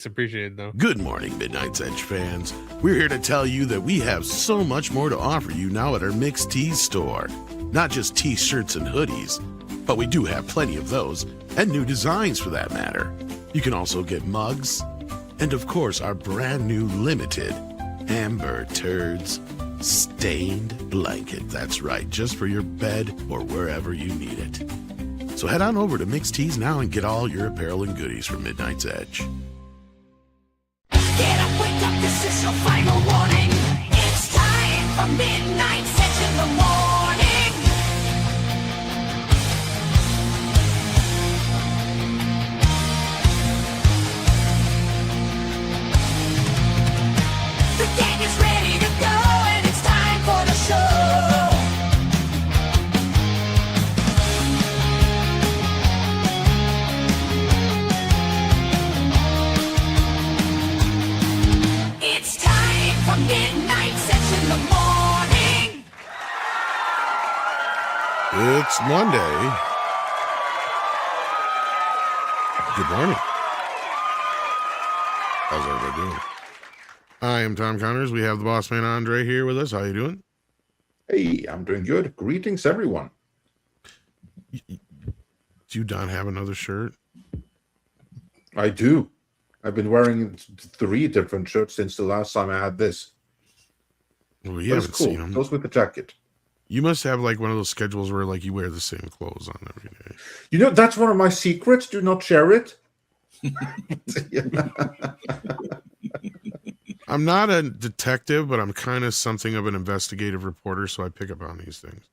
It's appreciated, though. Good morning, Midnight's Edge fans. We're here to tell you that we have so much more to offer you now at our Mixed Tees store. Not just t-shirts and hoodies, but we do have plenty of those, and new designs for that matter. You can also get mugs, and of course our brand new limited Amber Turds stained blanket. That's right, just for your bed or wherever you need it. So head on over to Mixed Tees now and get all your apparel and goodies from Midnight's Edge. Get up, wake up, this is your final warning. It's time for Midnight's Edge in the morning. The gang is ready to go and it's time for the show. It's time for Midnight's Edge in the morning. It's Monday. Good morning. How's everybody doing? I am Tom Connors. We have the boss man Andre here with us. How you doing? Hey, I'm doing good. Greetings, everyone. Do you, Don, have another shirt? I do. I've been wearing 3 different shirts since the last time I had this. Well, we But it's haven't cool. seen them. Goes with the jacket. You must have like one of those schedules where like you wear the same clothes on every day. You know, that's one of my secrets. Do not share it. I'm not a detective, but I'm kind of something of an investigative reporter, so I pick up on these things.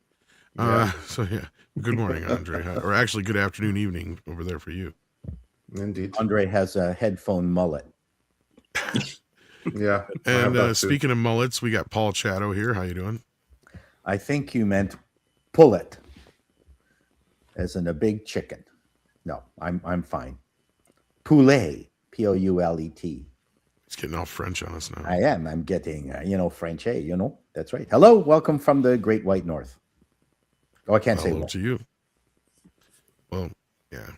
Yeah. So yeah, good morning, Andre, or actually good afternoon, evening over there for you. Indeed. Andre has a headphone mullet. Yeah. I have And that too. speaking of mullets, we got Paul Chatto here. How you doing? I think you meant pullet, as in a big chicken. No, I'm fine. Poulet, P-O-U-L-E-T. It's getting all French on us now. I am. I'm getting, French. That's right. Hello, welcome from the Great White North. Oh, I can't say Hello more. to you. Well, yeah.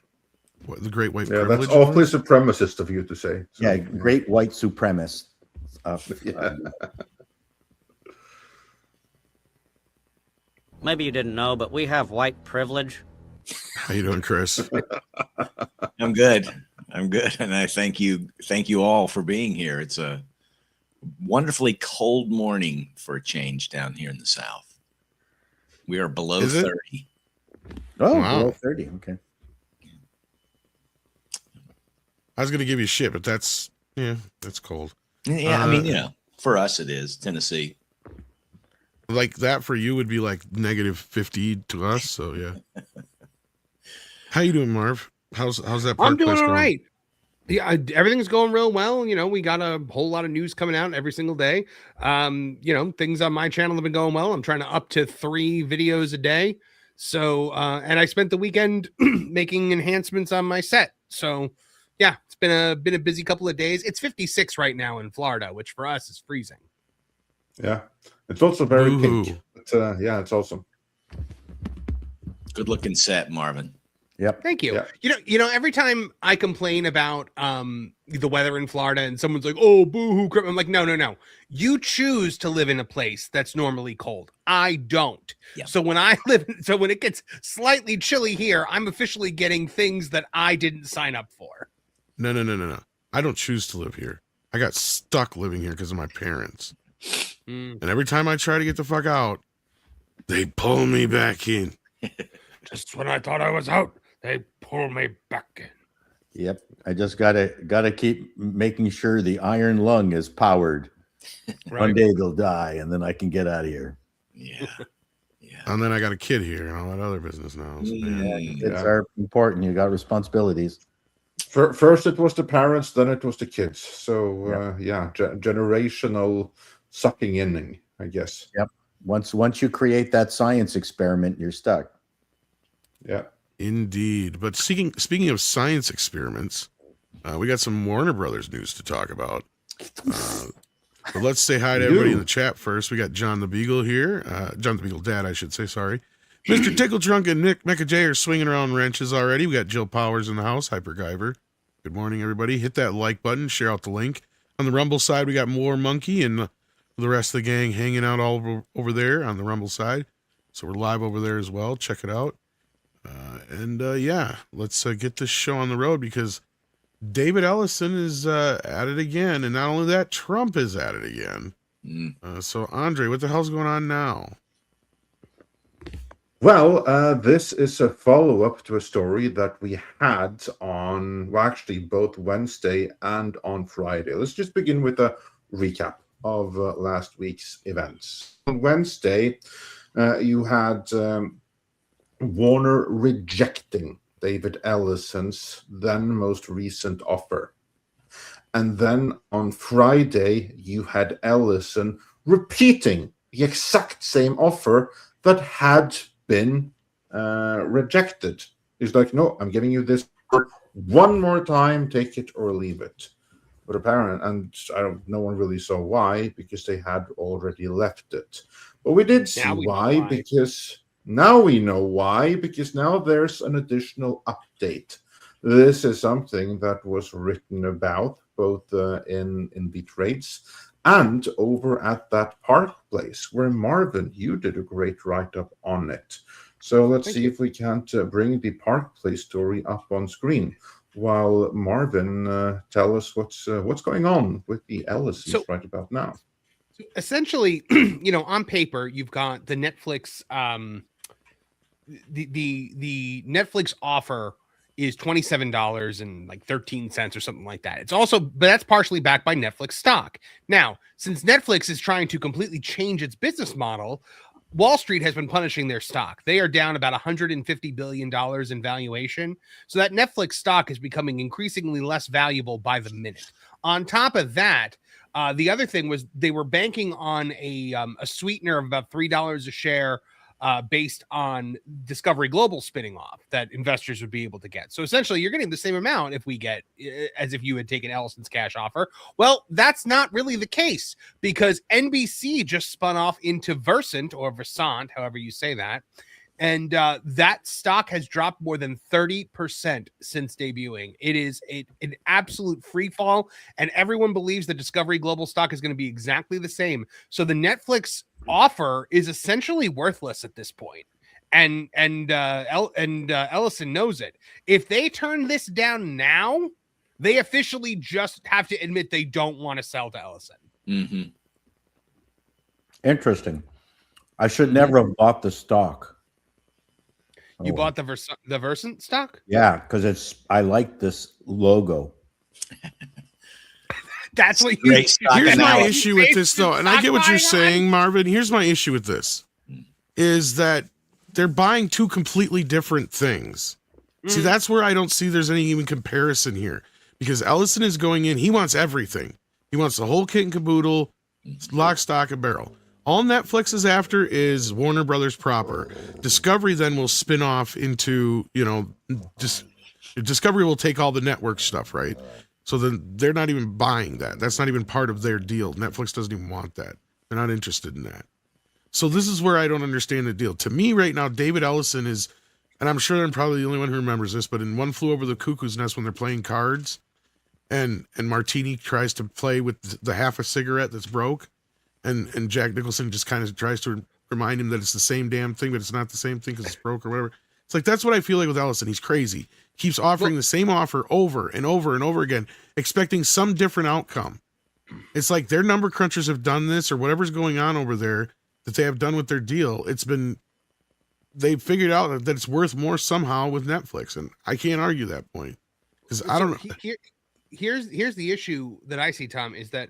What, the Great White Yeah, Privilege? that's awfully supremacist of you to say. So, Yeah, Great White Supremacist. Yeah. Maybe you didn't know, but we have white privilege. How you doing, Chris? I'm good. And I thank you all for being here. It's a wonderfully cold morning for a change down here in the South. We are below Is it? 30. Oh, Wow. below 30. Okay. I was going to give you shit, but that's cold. Yeah, I mean, for us it is Tennessee. Like that for you would be like negative 50 to us. So yeah. How you doing, Marv? How's that part I'm doing place all going? right. Yeah, everything's going real well. You know, we got a whole lot of news coming out every single day. Things on my channel have been going well. I'm trying to up to 3 videos a day. So, and I spent the weekend making enhancements on my set. So, yeah, it's been a busy couple of days. It's 56 right now in Florida, which for us is freezing. Yeah. It's also very Woohoo. pink. But, yeah, it's awesome. Good looking set, Marvin. Yep. Thank you. Yeah. You know, every time I complain about the weather in Florida and someone's like, "Oh, boo-hoo," I'm like, no. You choose to live in a place that's normally cold. I don't. Yeah. So when when it gets slightly chilly here, I'm officially getting things that I didn't sign up for. No. I don't choose to live here. I got stuck living here because of my parents. Mm. And every time I try to get the fuck out, they pull me back in. Just when I thought I was out, they pull me back in. Yep. I just gotta keep making sure the iron lung is powered. One day they'll die, and then I can get out of here. Yeah. And then I got a kid here and all that other business now. So, yeah. Kids are important. You got responsibilities. First it was the parents, then it was the kids. So, generational sucking in, I guess. Yep. Once you create that science experiment, you're stuck. Yeah. Indeed. But speaking of science experiments, we got some Warner Brothers news to talk about. But let's say hi to everybody in the chat first. We got John the Beagle here. John the Beagle Dad, I should say, sorry. Mr. Tickle Trunk and Nick Mecha J are swinging around wrenches already. We got Jill Powers in the house, Hyper Guyver. Good morning, everybody. Hit that like button, share out the link. On the Rumble side, we got more Monkey and the rest of the gang hanging out all over there on the Rumble side. So we're live over there as well. Check it out. Yeah, let's get this show on the road because David Ellison is at it again. And not only that, Trump is at it again. So, Andre, what the hell's going on now? Well, this is a follow-up to a story that we had on, well, actually both Wednesday and on Friday. Let's just begin with a recap of last week's events. On Wednesday, you had Warner rejecting David Ellison's then most recent offer. And then on Friday, you had Ellison repeating the exact same offer that had been rejected. He's like, no, I'm giving you this one more time, take it or leave it. But apparently, and no one really saw why, because they had already left it. But we did see why, because now we know why, because now there's an additional update. This is something that was written about both in the trades and over at that Park Place, where Marvin, you did a great write-up on it. So let's see if we can't bring the Park Place story up on screen while Marvin tell us what's going on with the Ellisons right about now. Essentially, you know, on paper, you've got the Netflix, the Netflix offer is $27.13 or something like that. It's also, but that's partially backed by Netflix stock. Now, since Netflix is trying to completely change its business model, Wall Street has been punishing their stock. They are down about $150 billion in valuation. So that Netflix stock is becoming increasingly less valuable by the minute. On top of that, the other thing was they were banking on a sweetener of about $3 a share based on Discovery Global spinning off that investors would be able to get. So essentially, you're getting the same amount if we get as if you had taken Ellison's cash offer. Well, that's not really the case because NBC just spun off into Versant or Versant, however you say that. And that stock has dropped more than 30% since debuting. It is an absolute free fall, and everyone believes the Discovery Global stock is going to be exactly the same. So the Netflix offer is essentially worthless at this point. And Ellison knows it. If they turn this down now, they officially just have to admit they don't want to sell to Ellison. Mm-hmm. Interesting. I should never have bought the stock. You bought the Versant stock? Yeah, because I like this logo. That's what you. Here's my issue with this, though, and I get what you're saying, Marvin. Here's my issue with this: is that they're buying two completely different things. See, that's where I don't see there's any even comparison here, because Ellison is going in. He wants everything. He wants the whole kit and caboodle, lock, stock, and barrel. All Netflix is after is Warner Brothers proper. Discovery then will spin off into, you know, Discovery will take all the network stuff, right? So then they're not even buying that. That's not even part of their deal. Netflix doesn't even want that. They're not interested in that. So this is where I don't understand the deal. To me right now, David Ellison is, and I'm sure I'm probably the only one who remembers this, but in One Flew Over the Cuckoo's Nest when they're playing cards and Martini tries to play with the half a cigarette that's broke, and Jack Nicholson just kind of tries to remind him that it's the same damn thing, but it's not the same thing because it's broke or whatever. It's like, that's what I feel like with Ellison. He's crazy. Keeps offering the same offer over and over and over again, expecting some different outcome. It's like their number crunchers have done this or whatever's going on over there that they have done with their deal. They've figured out that it's worth more somehow with Netflix. And I can't argue that point because I don't know. Here's the issue that I see, Tom, is that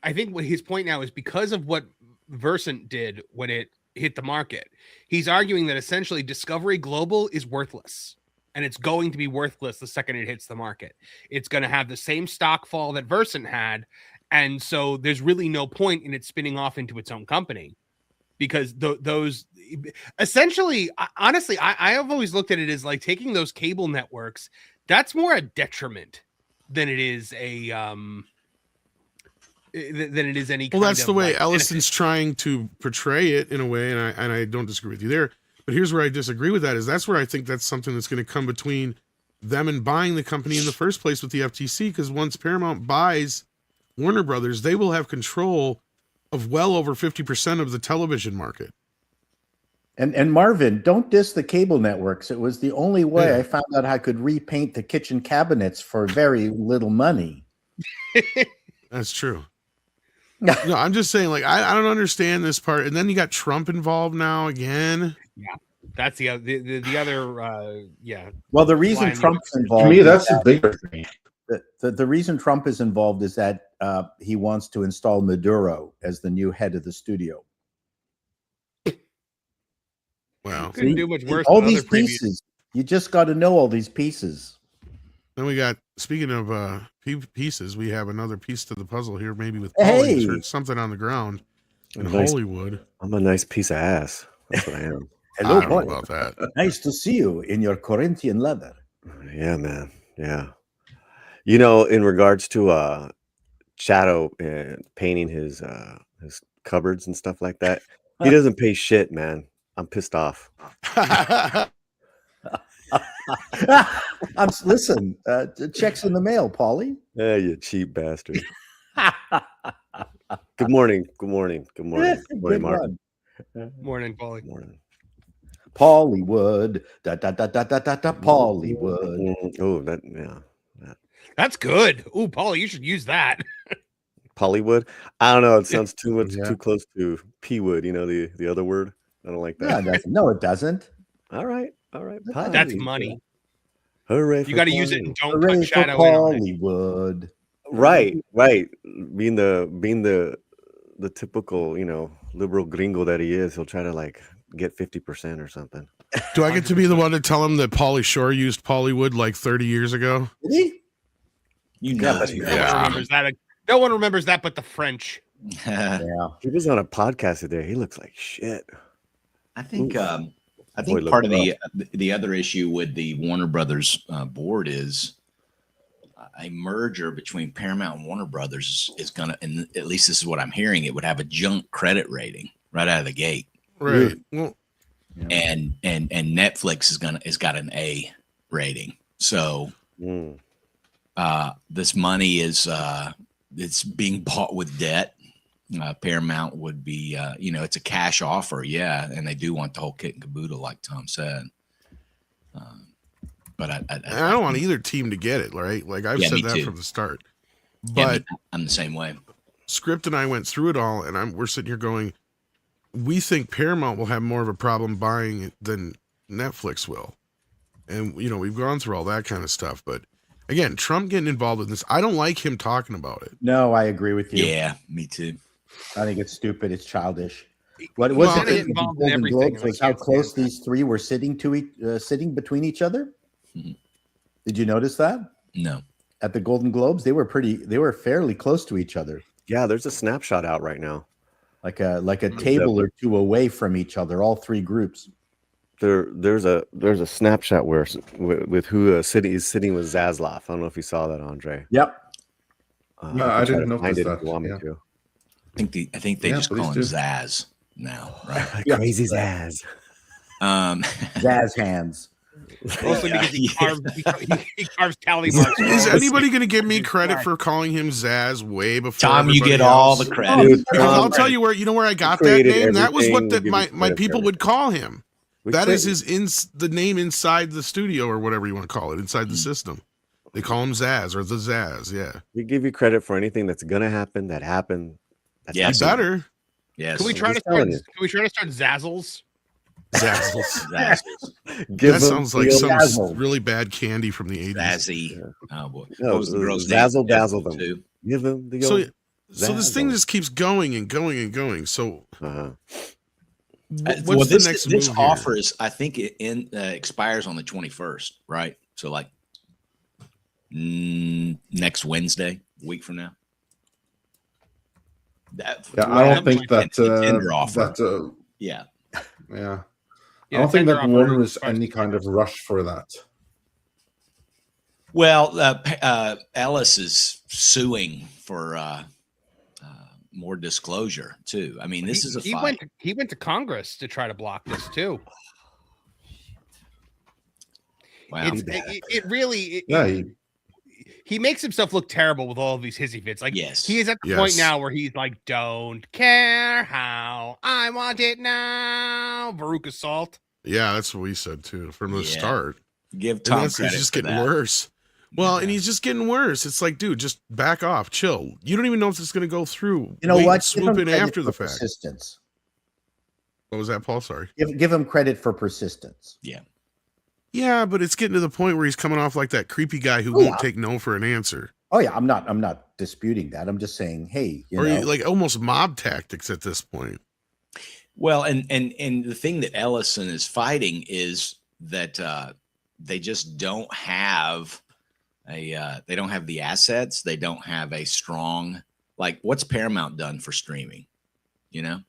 I think what his point now is because of what Versant did when it hit the market, he's arguing that essentially Discovery Global is worthless and it's going to be worthless the second it hits the market. It's going to have the same stock fall that Versant had. And so there's really no point in it spinning off into its own company because those essentially, honestly, I have always looked at it as like taking those cable networks. That's more a detriment than it is than it is any kind of. Well, that's the way Ellison's trying to portray it in a way, and I don't disagree with you there. But here's where I disagree with that is that's where I think that's something that's going to come between them in buying the company in the first place with the FTC, because once Paramount buys Warner Brothers, they will have control of well over 50% of the television market. And Marvin, don't diss the cable networks. It was the only way Yeah. I found out I could repaint the kitchen cabinets for very little money. That's true. No, I'm just saying, like, I don't understand this part. And then you got Trump involved now again. That's the other yeah. Well, the reason Flying Trump's the- involved, To me, is that's that- a bigger thing. the reason Trump is involved is that he wants to install Maduro as the new head of the studio. Wow. Couldn't do much worse All than these other previous. pieces. You just got to know all these pieces. Then we got, speaking of pieces, we have another piece to the puzzle here, maybe with Paulie. He's Hey. heard something on the ground in Nice. Hollywood. I'm a nice piece of ass. That's what I am. Hello, I don't know boy. about that. Nice to see you in your Corinthian leather. Yeah, man. Yeah. You know, in regards to Shadow painting his cupboards and stuff like that, he doesn't pay shit, man. I'm pissed off. Listen, checks in the mail, Paulie. Yeah, you cheap bastard. Good morning. Good morning. Good morning. Good morning, Good Mark. one. Morning, Paulie. Good morning. Pollywood. Pollywood. Oh, that, yeah. That's good. Ooh, Paulie, you should use that. Pollywood. I don't know. It sounds too much Yeah. too close to P wood. You know, the other word. I don't like No, that. it doesn't. No, it doesn't. All right. All right. That's Polly. money. Hooray. You for got to use it Polly. and don't Hooray cut for Shadow in on it. Pollywood. Right. Being the typical, you know, liberal gringo that he is, he'll try to like get 50% or something. Do I get to be the one to tell him that Pauly Shore used Pollywood like 30 years ago? Did he? You know, but- No Yeah. one remembers that. No one remembers that but the French. Yeah. He was on a podcast today. He looks like shit. I think Oof. I Boy, think part of look the other issue with the Warner Brothers board is a merger between Paramount and Warner Brothers is gonna, and at least this is what I'm hearing, it would have a junk credit rating right out of the gate, Right. Well, and Netflix is got an A rating. So Mm. this money is it's being bought with debt. Paramount would be, it's a cash offer, yeah, and they do want the whole kit and caboodle, like Tom said. But I and I don't want either team to get it, right? Like I've Yeah, said me that too. from the start. yeah, But I'm the same way. Script and I went through it all, and we're sitting here going, we think Paramount will have more of a problem buying it than Netflix will. And, you know, we've gone through all that kind of stuff. But again, Trump getting involved in this, I don't like him talking about it. No, I agree with you. Yeah, me too. I think it's stupid. It's childish. What Well, was Gotta it? get The involved in Golden everything Globes unless was how you close understand. these three were sitting between each other. Mhm. Did you notice that No. at the Golden Globes they were fairly close to each other, Yeah, there's a snapshot out right now. like a table or two away from each other, all three groups. There's a snapshot where with who is sitting with Zaslav. I don't know if you saw that, Andre. Yep. No, I I can try didn't to find notice it if that, you want me yeah. to. I think they Yeah, just please call him do. Zaz now, right? Yeah. Crazy Zaz. Jazz hands. Mostly Yeah, because he yeah. carves he carves tally marks. Is on- anybody going to give me He's credit black. for calling him Zaz way before Tom, you everybody get all else? the credit. Dude, Because I'll Tom, tell you where I got that created name. That was what everything, we give you my credit people for would call him. we That is created- the name inside the studio or whatever you want to call it, inside the system. They call him Zaz or the Zaz. Yeah, we give you credit for anything that's gonna happen, that happened. That's Yes. you happened. better. Yes. Can we I'm try to just start? telling Can you. we try to start Zazzles? Zazzles. Zaz, Give That them sounds like the- some Zazzle. really bad candy from the 80s. Zazzy. Oh boy. No, What was the girl's Zazzle name? dazzle them. Too. Give them the So, old so this thing Zazzle. just keeps going and going and going. So Uh-huh. what's Well, the next this move here? offer is, I think it expires on the 21st, right? So like next Wednesday, a week from now. That, Yeah, I don't think that the tender offer. yeah. Yeah, I don't think tender that offer Warner is expires any kind of rush for that. Well, Ellis is suing for more disclosure too. I mean, this is a he fight. went to Congress to try to block this too. Wow. It really Yeah, he makes himself look terrible with all of these hissy fits. Like Yes. he is at the point Yes. now where he's like, "Don't care how I want it now." Baruch Assault. Yeah, that's what we said too from the Yeah. start. Give And Tom it's credit just for getting that. worse. Well, and Yeah. he's just getting worse. It's like, dude, just back off, chill. You don't even know if it's going to go through. You know Wait, what? Give Swoop him in credit after the for fact. persistence. What was that, Paul? Sorry. Give him credit for persistence. Yeah, but it's getting to the point where he's coming off like that creepy guy who Oh, won't yeah. take no for an answer, Oh yeah, I'm not disputing that. I'm just saying, hey, you or know, like almost mob tactics at this point. Well, and the thing that Ellison is fighting is that they just don't have they don't have the assets. They don't have a strong, like, what's Paramount done for streaming? You know,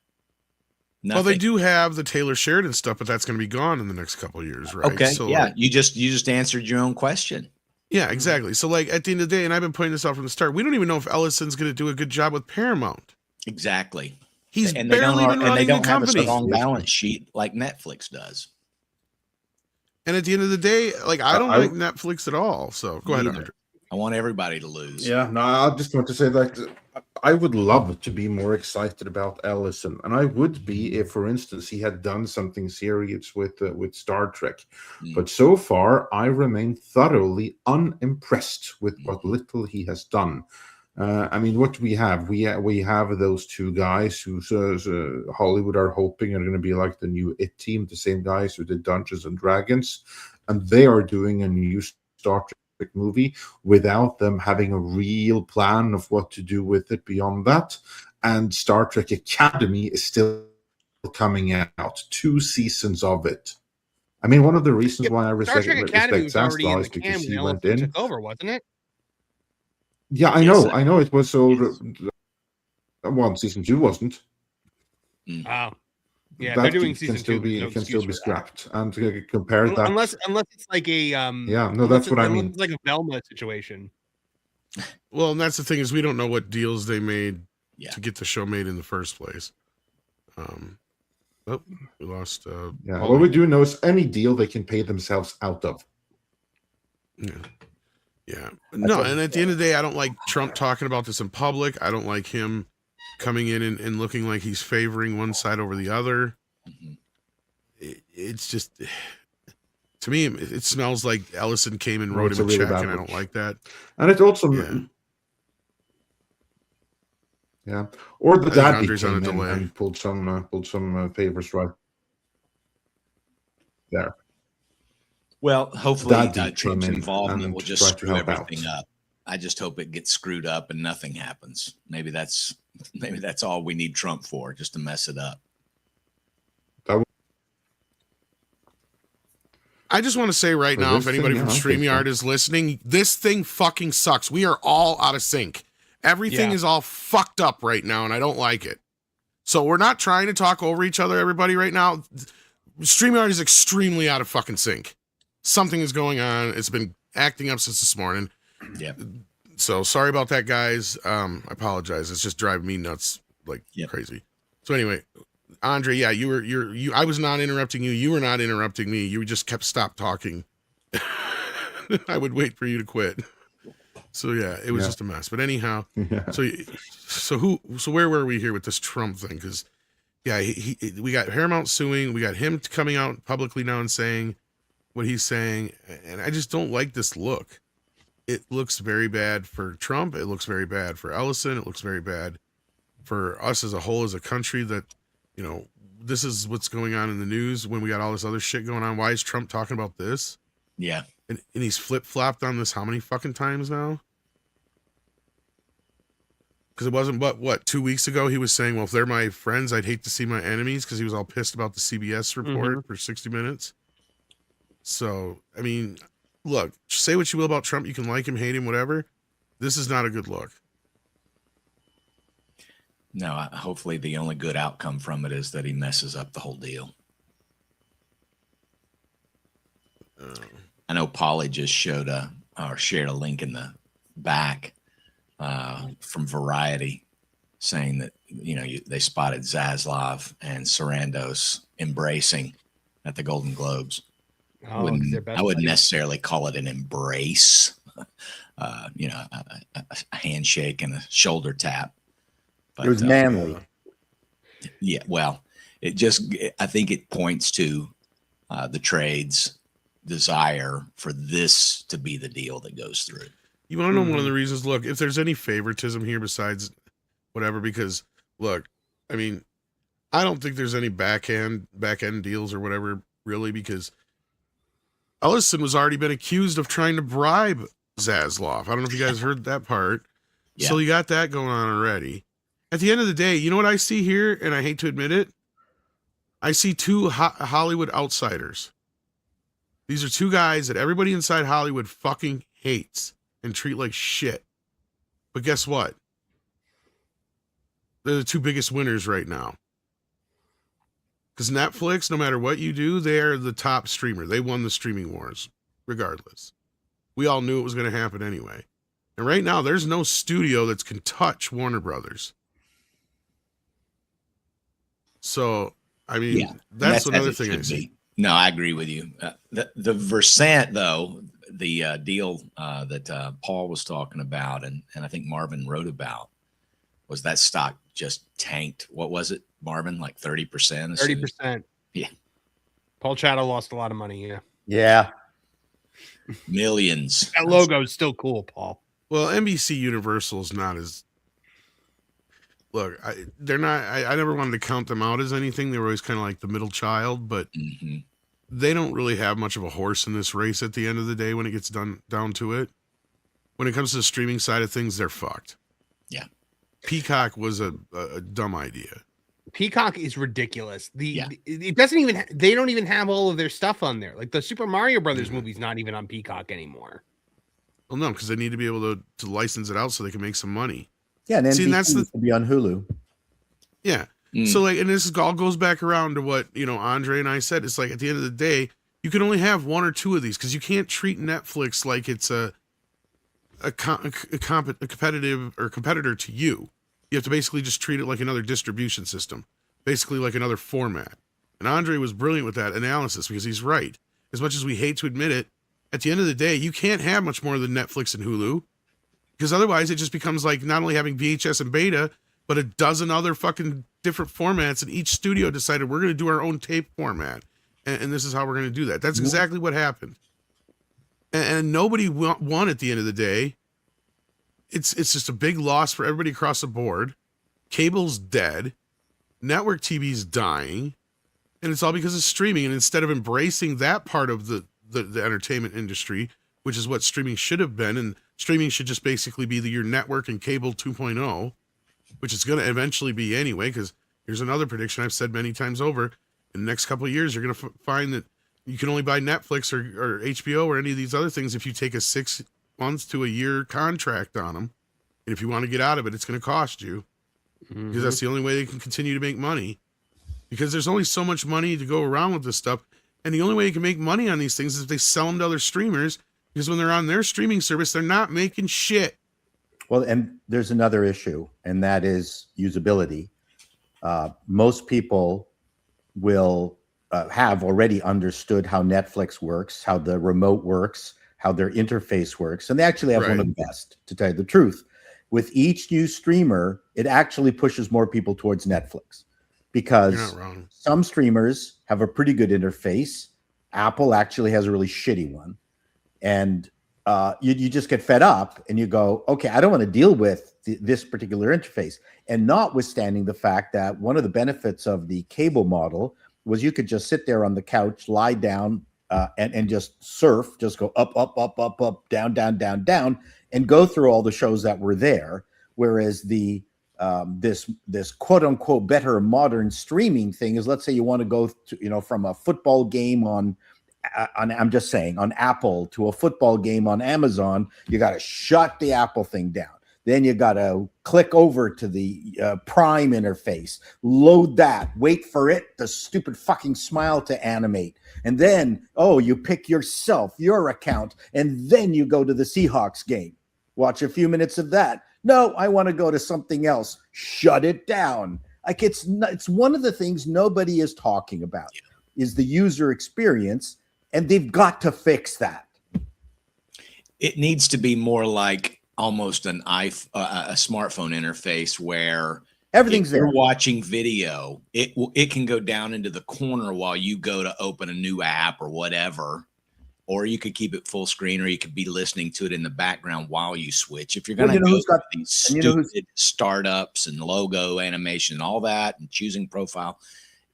Well, they nothing. do have the Taylor Sheridan stuff, but that's going to be gone in the next couple of years, right? Okay, So, yeah, like, you just answered your own question. yeah, exactly. So, like, at the end of the day, and I've been pointing this out from the start, we don't even know if Ellison's going to do a good job with Paramount. Exactly. He's And they barely don't, been and they running the don't have a company. strong balance sheet like Netflix does. And at the end of the day, like, I don't I- like Netflix at all. So go ahead, Neither. Andre. I want everybody to lose. Yeah, no, I just want to say that I would love to be more excited about Ellison, and I would be if, for instance, he had done something serious with Star Trek. Mm. But so far, I remain thoroughly unimpressed with what little he has done. I mean, what we have those two guys who Hollywood are hoping are going to be like the new It team, the same guys who did Dungeons and Dragons, and they are doing a new Star Trek movie without them having a real plan of what to do with it beyond that. And Star Trek Academy is still coming out, 2 seasons of it. I mean, one of the reasons why I Star respect, Trek Academy respect was already in Zaslav the is because can when he went Ellison in. took over, wasn't it? Yeah, I Yes, know it was so. yes. Well, season 2 wasn't. Oh, yeah, That they're doing can season still 2. be no can still be excuse for that. scrapped and compare that. Unless it's like a Yeah, no, unless that's what I unless mean. it's like a Velma situation. Well, and that's the thing is we don't know what deals they made Yeah. to get the show made in the first place. Oh, we lost. Yeah, Paulie. what we do know is any deal they can pay themselves out of. Yeah. No, and at the end of the day, I don't like Trump talking about this in public. I don't like him coming in and looking like he's favoring one side over the other. Mhm. It's just, to me, it smells like Ellison came and Well, wrote it's him a a really check, bad and I look. don't like that. And it also, Yeah. or the I think daddy Andre's on a came in delay. and pulled some favors right there. Well, hopefully Daddy came Trump's in involvement and will just tried to screw help out. everything up. I just hope it gets screwed up and nothing happens. Maybe that's all we need Trump for, just to mess it up. I just want to say right For now, if this anybody thing, from yeah, okay, StreamYard is listening, this thing fucking sucks. We are all out of sync. Everything Yeah. is all fucked up right now, and I don't like it. So we're not trying to talk over each other, everybody, right now. StreamYard is extremely out of fucking sync. Something is going on. It's been acting up since this morning. Yep. So sorry about that, guys. I apologize. It's just driving me nuts like Yep. crazy. So anyway, Andre, yeah, you I was not interrupting you. You were not interrupting me. You just kept stop talking. I would wait for you to quit. So yeah, it was Yeah. just a mess. But anyhow, Yeah. so where were we here with this Trump thing? Because yeah, we got Paramount suing. We got him coming out publicly now and saying what he's saying, and I just don't like this look. It looks very bad for Trump. It looks very bad for Ellison. It looks very bad for us as a whole, as a country, that, you know, this is what's going on in the news when we got all this other shit going on. Why is Trump talking about this? Yeah. And he's flip-flopped on this how many fucking times now? Because it wasn't what 2 weeks ago he was saying, well, if they're my friends, I'd hate to see my enemies, because he was all pissed about the CBS report for 60 Minutes. So, I mean, look, say what you will about Trump. You can like him, hate him, whatever. This is not a good look. No, hopefully the only good outcome from it is that he messes up the whole deal. I know Paulie just shared a link in the back from Variety saying that, you know, they spotted Zaslav and Sarandos embracing at the Golden Globes. Oh, 'cause they're best I wouldn't buddies. necessarily call it an embrace. You know, a handshake and a shoulder tap. But, It was manly. yeah, well, I think it points to the trade's desire for this to be the deal that goes through. You want to know one of the reasons? Look, if there's any favoritism here besides whatever, because look, I mean, I don't think there's any back end deals or whatever really, because Ellison was already been accused of trying to bribe Zaslav. I don't know if you guys heard that part. Yeah. So you got that going on already. At the end of the day, you know what I see here, and I hate to admit it, I see two Hollywood outsiders. These are two guys that everybody inside Hollywood fucking hates and treat like shit. But guess what? They're the two biggest winners right now. Because Netflix, no matter what you do, they're the top streamer. They won the streaming wars, regardless. We all knew it was going to happen anyway. And right now, there's no studio that can touch Warner Brothers. So, I mean, Yeah, that's as another it thing I should see. be. No, I agree with you. The Versant, though, the deal that Paul was talking about, and I think Marvin wrote about, was that stock just tanked. What was it, Marvin? Like 30%? 30%. Yeah. Paul Chatto lost a lot of money. Yeah. Yeah. Millions. That logo is still cool, Paul. Well, NBC Universal's not as. Look, they're not. I never wanted to count them out as anything. They were always kind of like the middle child, but they don't really have much of a horse in this race at the end of the day when it gets down to it. When it comes to the streaming side of things, they're fucked. Yeah. Peacock was a dumb idea. Peacock is ridiculous. It doesn't even. They don't even have all of their stuff on there. Like the Super Mario Brothers movie's not even on Peacock anymore. Well, no, because they need to be able to license it out so they can make some money. Yeah, and See, NBC that's used to be on Hulu. Yeah. So like, and this all goes back around to what, Andre and I said. It's like at the end of the day, you can only have one or two of these because you can't treat Netflix like it's a competitive or competitor to you. You have to basically just treat it like another distribution system, basically like another format. And Andre was brilliant with that analysis because he's right. As much as we hate to admit it, at the end of the day, you can't have much more than Netflix and Hulu. Because otherwise it just becomes like not only having VHS and beta, but a dozen other fucking different formats. And each studio decided we're going to do our own tape format. And this is how we're going to do that. That's exactly what happened. And nobody won at the end of the day. It's just a big loss for everybody across the board. Cable's dead. Network TV's dying. And it's all because of streaming. And instead of embracing that part of the entertainment industry, which is what streaming should have been, and streaming should just basically be your network and cable 2.0, which it's going to eventually be anyway, because here's another prediction I've said many times over. In the next couple of years, you're going to find that you can only buy Netflix or HBO or any of these other things if you take a 6 months to a year contract on them. And if you want to get out of it, it's going to cost you, because that's the only way they can continue to make money, because there's only so much money to go around with this stuff. And the only way you can make money on these things is if they sell them to other streamers, because when they're on their streaming service, they're not making shit. Well, and there's another issue, and that is usability. Most people will have already understood how Netflix works, how the remote works, how their interface works, and they actually have one of the best, to tell you the truth. With each new streamer, it actually pushes more people towards Netflix, because some streamers have a pretty good interface. Apple actually has a really shitty one. And you just get fed up and you go, okay, I don't want to deal with this particular interface. And notwithstanding the fact that one of the benefits of the cable model was you could just sit there on the couch, lie down, and just surf, just go up, up, up, up, up, down, down, down, down, and go through all the shows that were there. Whereas the this quote unquote better modern streaming thing is, let's say you want to go to, from a football game on I'm just saying, on Apple to a football game on Amazon, you got to shut the Apple thing down. Then you got to click over to the Prime interface, load that, wait for it, the stupid fucking smile to animate. And then, you pick yourself, your account, and then you go to the Seahawks game. Watch a few minutes of that. No, I want to go to something else. Shut it down. Like it's one of the things nobody is talking about is the user experience. and they've got to fix that. It needs to be more like almost a smartphone interface where Everything's if there. you're watching video, it can go down into the corner while you go to open a new app or whatever, or you could keep it full screen, or you could be listening to it in the background while you switch. If you're going to go through these stupid startups and logo animation and all that and choosing profile,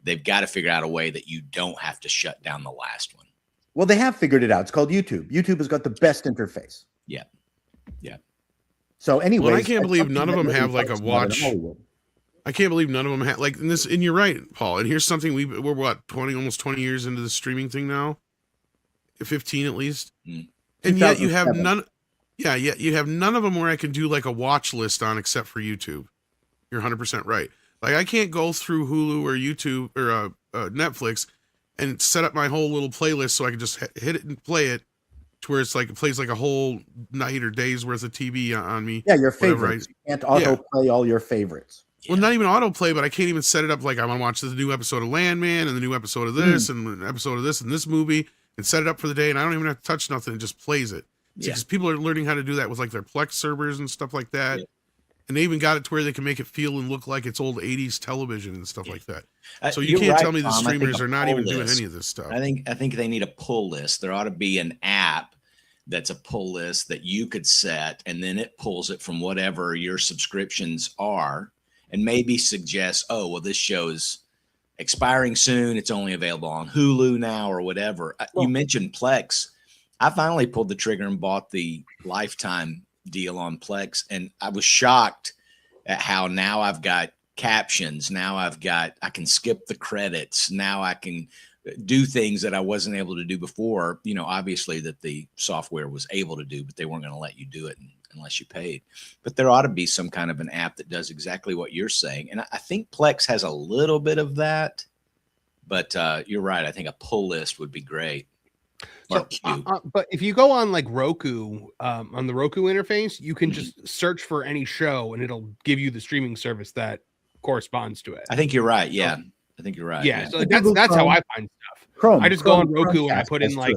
they've got to figure out a way that you don't have to shut down the last one. Well, they have figured it out. It's called YouTube. YouTube has got the best interface. Yeah. Yeah. So anyway, Well, I can't believe none of them have like a watch. I can't believe none of them have like this. And you're right, Paul. And here's something we're what, almost 20 years into the streaming thing now, 15 at least. And yet you have none. Yeah, you have none of them where I can do like a watch list on, except for YouTube. You're 100% right. Like I can't go through Hulu or YouTube or Netflix and set up my whole little playlist so I can just hit it and play it to where it's like it plays like a whole night or days worth of TV on me. Yeah, your favorites. You can't autoplay all your favorites. Well, not even autoplay, but I can't even set it up like I want to watch the new episode of Landman and the new episode of this and an episode of this and this movie and set it up for the day, and I don't even have to touch nothing. It just plays it. Because people are learning how to do that with like their Plex servers and stuff like that. Yeah. And they even got it to where they can make it feel and look like it's old 80s television and stuff like that. So you can't tell me the streamers are not even doing any of this stuff. I think they need a pull list. There ought to be an app that's a pull list that you could set, and then it pulls it from whatever your subscriptions are and maybe suggests, oh, well, this show's expiring soon. It's only available on Hulu now or whatever. You mentioned Plex. I finally pulled the trigger and bought the lifetime deal on Plex, and I was shocked at how now I've got captions. Now I can skip the credits. Now I can do things that I wasn't able to do before. You know, obviously that the software was able to do, but they weren't going to let you do it unless you paid. But there ought to be some kind of an app that does exactly what you're saying. And I think Plex has a little bit of that, but you're right. I think a pull list would be great. So, but if you go on like Roku, on the Roku interface, you can just search for any show and it'll give you the streaming service that corresponds to it. I think you're right. Yeah. I think you're right. Yeah. So that's how I find stuff. Chrome. I just go on Roku and I put in like,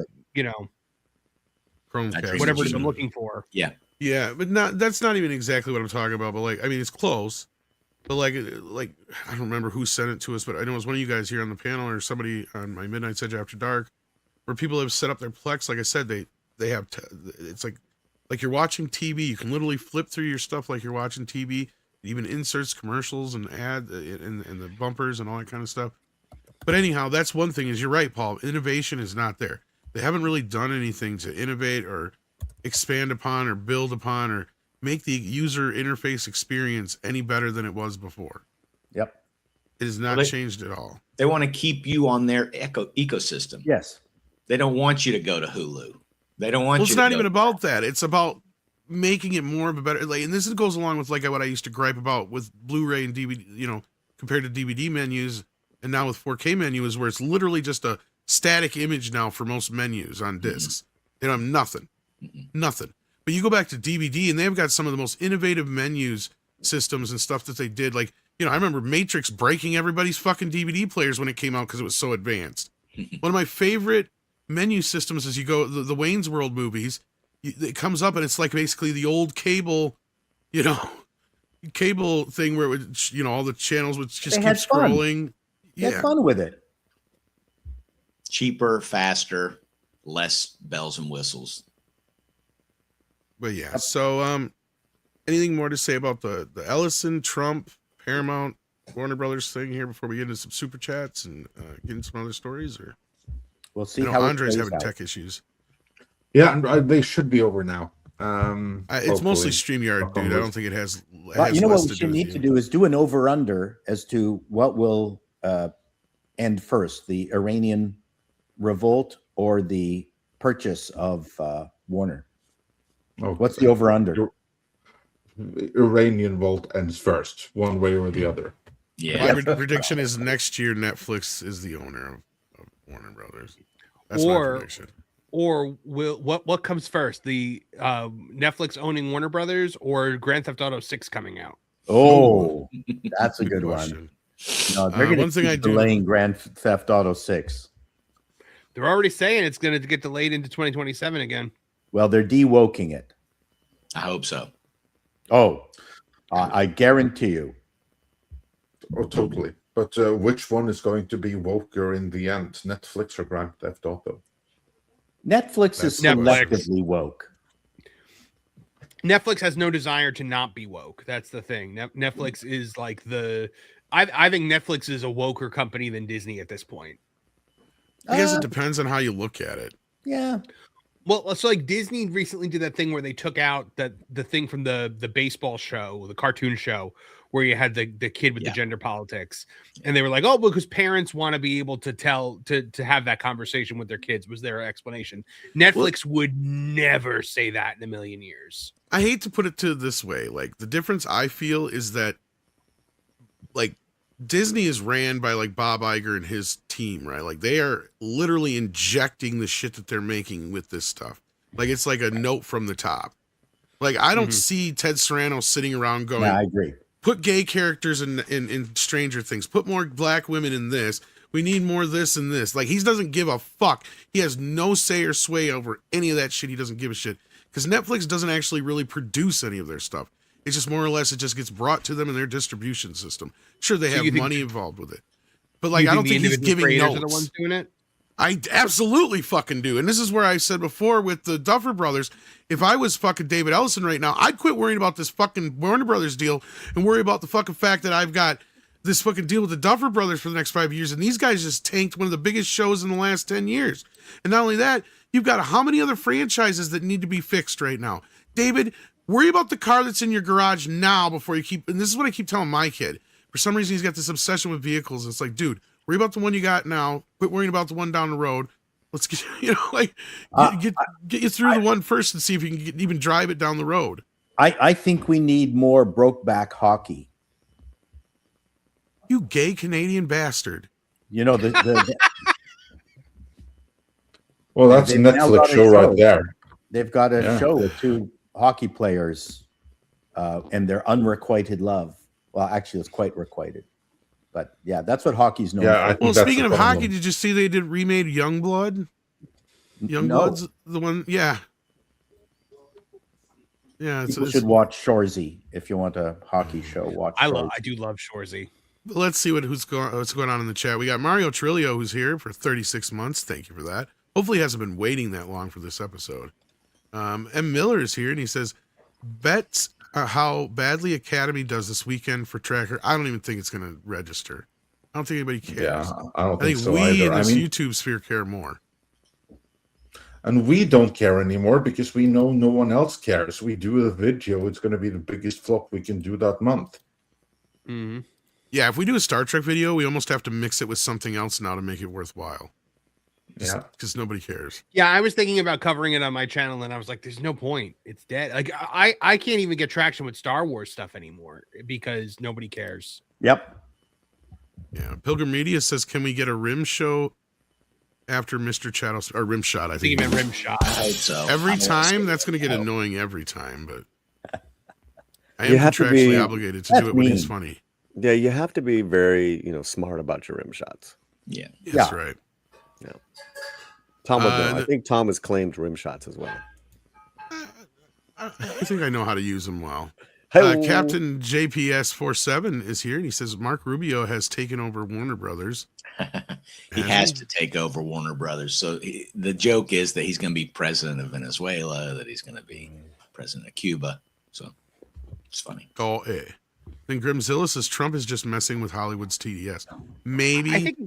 Chromecast, whatever I'm looking for. Yeah. Yeah. But that's not even exactly what I'm talking about. But like, I mean, it's close. But like I don't remember who sent it to us, but I know it was one of you guys here on the panel or somebody on my Midnight Edge After Dark, where people have set up their Plex. Like I said, they have it's like you're watching TV. You can literally flip through your stuff like you're watching TV. It even inserts commercials and ad and the bumpers and all that kind of stuff. But anyhow, that's one thing. Is you're right, Paul. Innovation is not there. They haven't really done anything to innovate or expand upon or build upon or make the user interface experience any better than it was before. Yep, it has not changed at all. They want to keep you on their ecosystem. Yes. They don't want you to go to Hulu. They don't want you. It's not even about that. It's about making it more of a better. Like, and this goes along with like what I used to gripe about with Blu-ray and DVD. Compared to DVD menus, and now with 4K menus, where it's literally just a static image now for most menus on discs. They don't have nothing. But you go back to DVD, and they've got some of the most innovative menus systems and stuff that they did. Like, I remember Matrix breaking everybody's fucking DVD players when it came out because it was so advanced. One of my favorite menu systems is you go the Wayne's World movies, it comes up and it's like basically the old cable cable thing where it would, all the channels would just keep scrolling. Have fun with it. Cheaper, faster, less bells and whistles. But yeah, so anything more to say about the Ellison, Trump, Paramount, Warner Brothers thing here before we get into some super chats and get into some other stories? Or we'll see. How Andre's having tech issues. Yeah, and they should be over now. It's mostly StreamYard, dude. I don't think it has. What we should need to do is do an over/under as to what will end first: the Iranian revolt or the purchase of Warner. What's the over/under? Iranian revolt ends first, one way or the other. Yeah. My prediction is next year Netflix is the owner of Warner Brothers. That's my prediction. Or what comes first? The Netflix owning Warner Brothers or Grand Theft Auto 6 coming out? Oh, that's a good one. No, they're going to keep delaying Grand Theft Auto 6. They're already saying it's going to get delayed into 2027 again. Well, they're de-woking it. I hope so. Oh, I guarantee you. Oh, totally. But which one is going to be woker in the end? Netflix or Grand Theft Auto? Netflix is Netflix. selectively woke. Netflix has no desire to not be woke. That's the thing. Netflix is like I think Netflix is a woker company than Disney at this point. I guess it depends on how you look at it. Yeah. Well, so like Disney recently did that thing where they took out the thing from the baseball show, the cartoon show, where you had the kid with the gender politics, and they were like, oh, because parents want to be able to to have that conversation with their kids, was their explanation. Netflix would never say that in a million years. I hate to put it to this way. Like, the difference I feel is that, like, Disney is ran by like Bob Iger and his team, right? Like, they are literally injecting the shit that they're making with this stuff. Like, it's like a note from the top. Like, I don't see Ted Sarandos sitting around going, Yeah, I agree. Put gay characters in Stranger Things. Put more black women in this. We need more this and this. Like, he doesn't give a fuck. He has no say or sway over any of that shit. He doesn't give a shit. Because Netflix doesn't actually really produce any of their stuff. It's just more or less it just gets brought to them in their distribution system. Sure, they have money involved with it. But, like, I don't think he's giving notes. Are the ones doing it? I absolutely fucking do. And this is where I said before with the Duffer Brothers, if I was fucking David Ellison right now, I'd quit worrying about this fucking Warner Brothers deal and worry about the fucking fact that I've got this fucking deal with the Duffer Brothers for the next 5 years. And these guys just tanked one of the biggest shows in the last 10 years. And not only that, you've got how many other franchises that need to be fixed right now? David, worry about the car that's in your garage now before you keep, and this is what I keep telling my kid. For some reason, he's got this obsession with vehicles. It's like, dude, worry about the one you got now. Quit worrying about the one down the road. Let's get, like, get you through the one first and see if you can even drive it down the road. I think we need more Brokeback hockey. You gay Canadian bastard. You know, well, that's a Netflix show right there. They've got a show with two hockey players and their unrequited love. Well, actually, it's quite requited. But yeah, that's what hockey's known for. Well, speaking of hockey, did you see they did remade Youngblood? Youngblood's the one, yeah. Yeah, you should watch Shoresy if you want a hockey show. Watch. I do love Shoresy. Let's see what's going on in the chat. We got Mario Trillo who's here for 36 months. Thank you for that. Hopefully, he hasn't been waiting that long for this episode. M. Miller is here and he says, "Bet how badly Academy does this weekend for Tracker. I don't even think it's going to register. I don't think anybody cares. Yeah, I don't think so we either. in this YouTube sphere care more. And we don't care anymore because we know no one else cares. We do a video, it's going to be the biggest flop we can do that month. Mm-hmm. Yeah, if we do a Star Trek video, we almost have to mix it with something else now to make it worthwhile. Because nobody cares. Yeah, I was thinking about covering it on my channel, and I was like, "There's no point. It's dead." Like I can't even get traction with Star Wars stuff anymore because nobody cares. Yep. Yeah. Pilgrim Media says, "Can we get a rim show after Mr. Chattel or rim shot?" I think you meant rim shot. I hope so. Every time that's going to get annoying every time, but I You am have to contractually be- obligated to do it when it's funny. Yeah, you have to be very, smart about your rim shots. Yeah. That's right. Yeah. Tom would know. I the- think Tom has claimed rim shots as well. I think I know how to use them well. Hey, Captain JPS47 is here, and he says Mark Rubio has taken over Warner Brothers. He has to take over Warner Brothers. So the joke is that he's going to be president of Venezuela, that he's going to be president of Cuba. So it's funny. Oh, eh. Then Grimzilla says Trump is just messing with Hollywood's TDS. Maybe. I think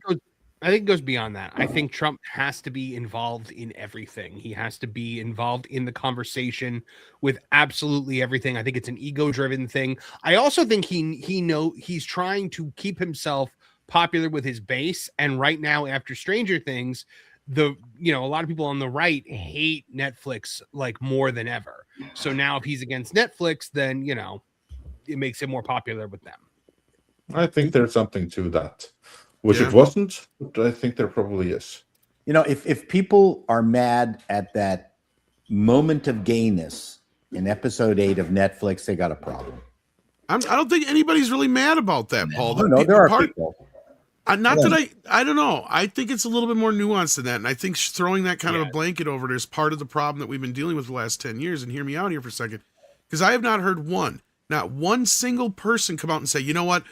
it goes beyond that. I think Trump has to be involved in everything. He has to be involved in the conversation with absolutely everything. I think it's an ego-driven thing. I also think he's trying to keep himself popular with his base. And right now, after Stranger Things, a lot of people on the right hate Netflix like more than ever. So now if he's against Netflix, then it makes him more popular with them. I think there's something to that. Which it wasn't, but I think there probably is. If people are mad at that moment of gayness in episode 8 of Netflix, they got a problem. I don't think anybody's really mad about that, Paul. No, there are people. Not that I don't know. I think it's a little bit more nuanced than that. And I think throwing that kind of a blanket over it is part of the problem that we've been dealing with the last 10 years. And hear me out here for a second. Because I have not heard not one single person come out and say, you know what?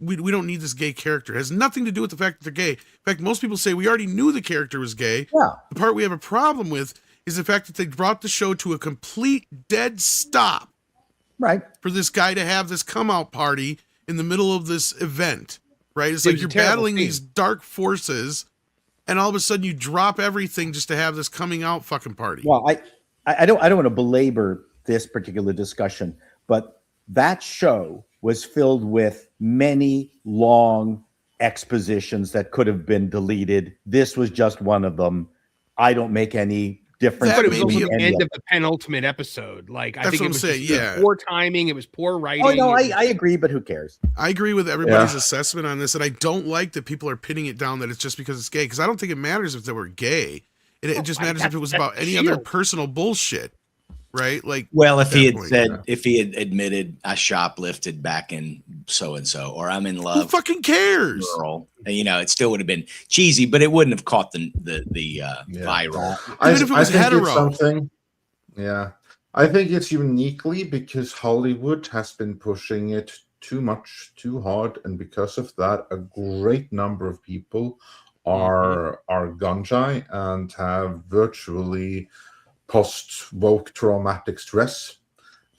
We don't need this gay character. It has nothing to do with the fact that they're gay. In fact, most people say we already knew the character was gay. Yeah. The part we have a problem with is the fact that they brought the show to a complete dead stop. Right. For this guy to have this come out party in the middle of this event. Right? It's like was a you're terrible battling scene. these dark forces, and all of a sudden you drop everything just to have this coming out fucking party. Well, I don't want to belabor this particular discussion, but that show was filled with many long expositions that could have been deleted. This was just one of them. I don't make any difference. But it was also Maybe the end of the penultimate episode. Like, I That's think what it I'm was saying, just yeah. poor timing. It was poor writing. Oh no, it was- I agree, but who cares? I agree with everybody's assessment on this, and I don't like that people are pinning it down that it's just because it's gay, because I don't think it matters if they were gay. It just matters if it was about any other shield. personal bullshit, right? Like, Well, if he had Definitely, said, yeah. if he had admitted I shoplifted back in so and so, or I'm in who love fucking cares? girl, and, you know, it still would have been cheesy, but it wouldn't have caught the viral. Even if it was think hetero. it's something. Yeah, I think it's uniquely because Hollywood has been pushing it too much, too hard, and because of that, a great number of people are gun shy and have virtually post woke traumatic stress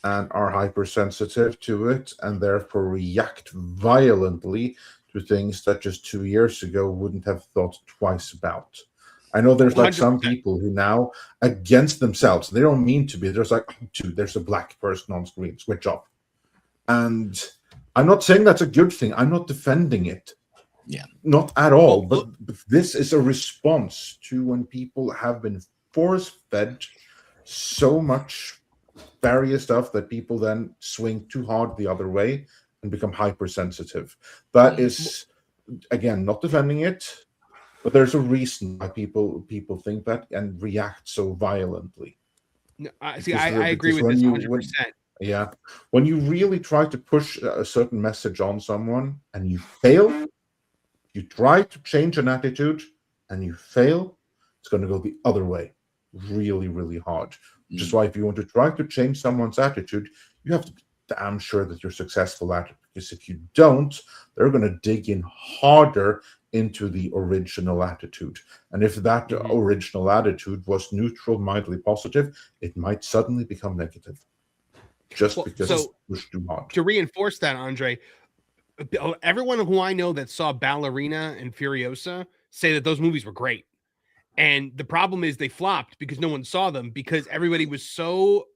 and are hypersensitive to it and therefore react violently to things that just 2 years ago wouldn't have thought twice about. I know there's like some 100%. people who now against themselves, they don't mean to be, there's like, oh, dude, there's a black person on screen, switch off. And I'm not saying that's a good thing. I'm not defending it. Yeah. Not at all. But this is a response to when people have been force fed so much various stuff that people then swing too hard the other way and become hypersensitive. That is, again, not defending it, but there's a reason why people think that and react so violently. No, I Because agree with when this you- 100%. Yeah. When you really try to push a certain message on someone and you fail, you try to change an attitude and you fail, it's going to go the other way really, really hard. Which is why if you want to try to change someone's attitude, you have to be damn sure that you're successful at it. Because if you don't, they're going to dig in harder into the original attitude. And if that original attitude was neutral, mildly positive, it might suddenly become negative. Just Well, because so- it's pushed too hard. To reinforce that, Andre, everyone who I know that saw Ballerina and Furiosa say that those movies were great. And the problem is they flopped because no one saw them because everybody was so